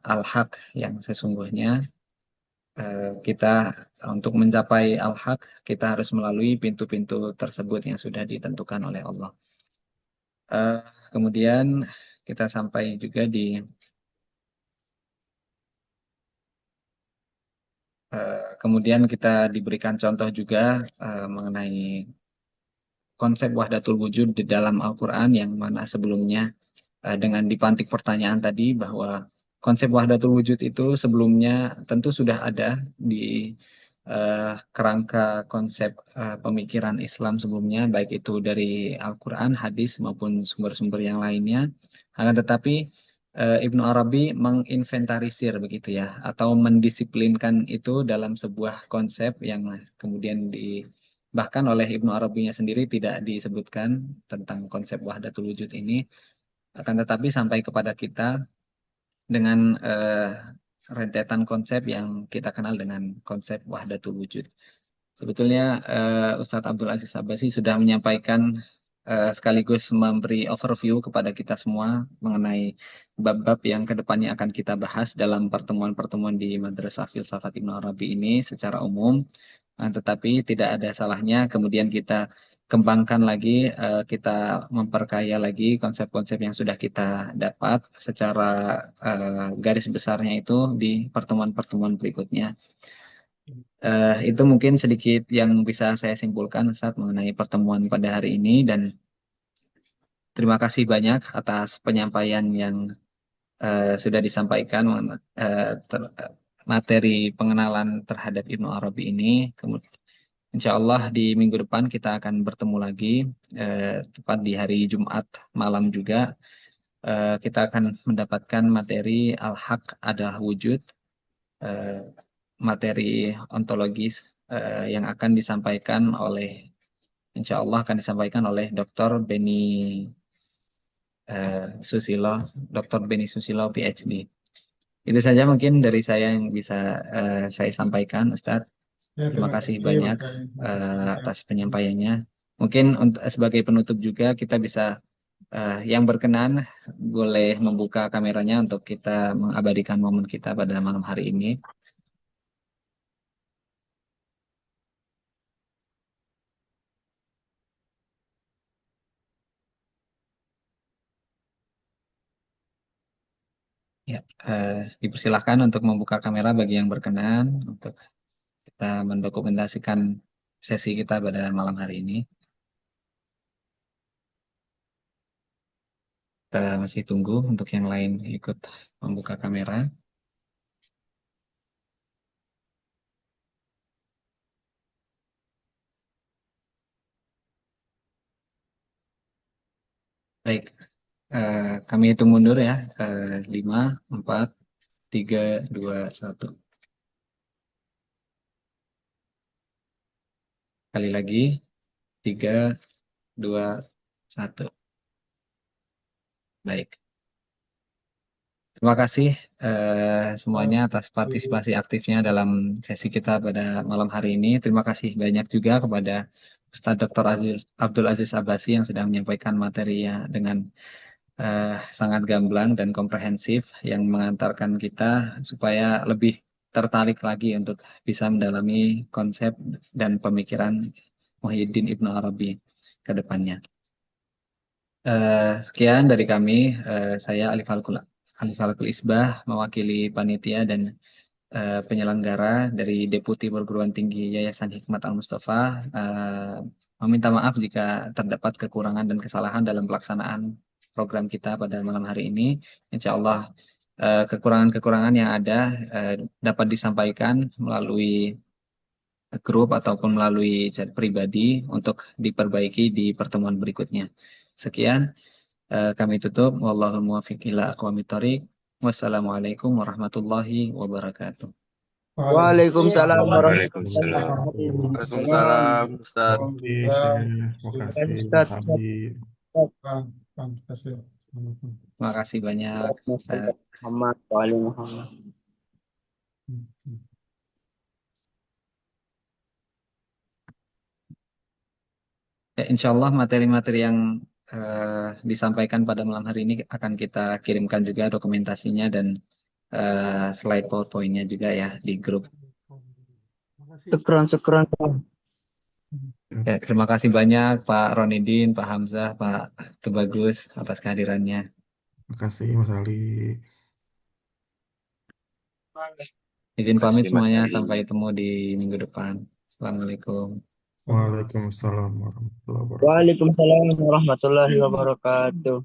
al-haq yang sesungguhnya. Kita untuk mencapai al-haq, kita harus melalui pintu-pintu tersebut yang sudah ditentukan oleh Allah. Kemudian kita sampai juga di kemudian kita diberikan contoh juga mengenai konsep wahdatul wujud di dalam Al-Quran, yang mana sebelumnya dengan dipantik pertanyaan tadi bahwa konsep wahdatul wujud itu sebelumnya tentu sudah ada di kerangka konsep pemikiran Islam sebelumnya, baik itu dari Al-Quran, hadis, maupun sumber-sumber yang lainnya. Akan tetapi Ibnu Arabi menginventarisir begitu ya, atau mendisiplinkan itu dalam sebuah konsep yang kemudian bahkan oleh Ibnu Arabinya sendiri tidak disebutkan tentang konsep wahdatul wujud ini, akan tetapi sampai kepada kita dengan rentetan konsep yang kita kenal dengan konsep wahdatul wujud. Sebetulnya Ustadz Abdul Aziz Abbasi sudah menyampaikan sekaligus memberi overview kepada kita semua mengenai bab-bab yang kedepannya akan kita bahas dalam pertemuan-pertemuan di Madrasah Filsafat Ibnu Arabi ini secara umum. Tetapi tidak ada salahnya kemudian kita kembangkan lagi, kita memperkaya lagi konsep-konsep yang sudah kita dapat secara garis besarnya itu di pertemuan-pertemuan berikutnya. Itu mungkin sedikit yang bisa saya simpulkan Ustaz mengenai pertemuan pada hari ini, dan terima kasih banyak atas penyampaian yang sudah disampaikan materi pengenalan terhadap Ibnu Arabi ini. Kemudian insya Allah di minggu depan kita akan bertemu lagi, tepat di hari Jumat malam juga. Kita akan mendapatkan materi Al-Haq adalah Wujud, materi ontologis yang akan disampaikan oleh, insya Allah akan disampaikan oleh Dr. Beni Susilo, Dr. Beni Susilo, PhD. Itu saja mungkin dari saya yang bisa saya sampaikan, Ustadz. Ya, Terima kasih Mas banyak Ali. atas penyampaiannya. Mungkin untuk sebagai penutup juga kita bisa yang berkenan boleh membuka kameranya untuk kita mengabadikan momen kita pada malam hari ini. Ya, dipersilahkan untuk membuka kamera bagi yang berkenan untuk kita mendokumentasikan sesi kita pada malam hari ini. Kita masih tunggu untuk yang lain ikut membuka kamera. Baik, kami hitung mundur ya. 5, 4, 3, 2, 1. Kali lagi, 3, 2, 1. Baik. Terima kasih semuanya atas partisipasi aktifnya dalam sesi kita pada malam hari ini. Terima kasih banyak juga kepada Ustadz Dr. Abdul Aziz Abbasi yang sudah menyampaikan materinya dengan sangat gamblang dan komprehensif, yang mengantarkan kita supaya lebih tertarik lagi untuk bisa mendalami konsep dan pemikiran Muhyiddin Ibnu Arabi ke depannya. Sekian dari kami, saya Alif Falkul Isbah mewakili panitia dan penyelenggara dari Deputi Perguruan Tinggi Yayasan Hikmat Al-Mustafa, meminta maaf jika terdapat kekurangan dan kesalahan dalam pelaksanaan program kita pada malam hari ini. Insya Allah kekurangan-kekurangan yang ada dapat disampaikan melalui grup ataupun melalui chat pribadi untuk diperbaiki di pertemuan berikutnya. Sekian, kami tutup. Wallahul muwaffiq ila aqwamit thoriq. Wassalamualaikum warahmatullahi wabarakatuh. Waalaikumsalam warahmatullahi Waalaikumsalam. wabarakatuh. Waalaikumsalam, Ustaz. Makasih, Syekh. Terima Makasih, kasih, Mas Ustaz. Habib. Terima kasih. Assalamualaikum. Terima kasih banyak, Ustaz. Muhammad wa ali Muhammad. Ya, insya Allah materi-materi yang disampaikan pada malam hari ini akan kita kirimkan juga dokumentasinya dan slide PowerPoint-nya juga ya di grup. Syukron. Ya, terima kasih banyak Pak Ronidin, Pak Hamzah, Pak Tubagus atas kehadirannya. Makasih, Mas Ali. Izin Terima pamit kasih, Mas semuanya, Ali. sampai ketemu di minggu depan. Assalamualaikum. Waalaikumsalam warahmatullahi wabarakatuh. Waalaikumsalam warahmatullahi wabarakatuh.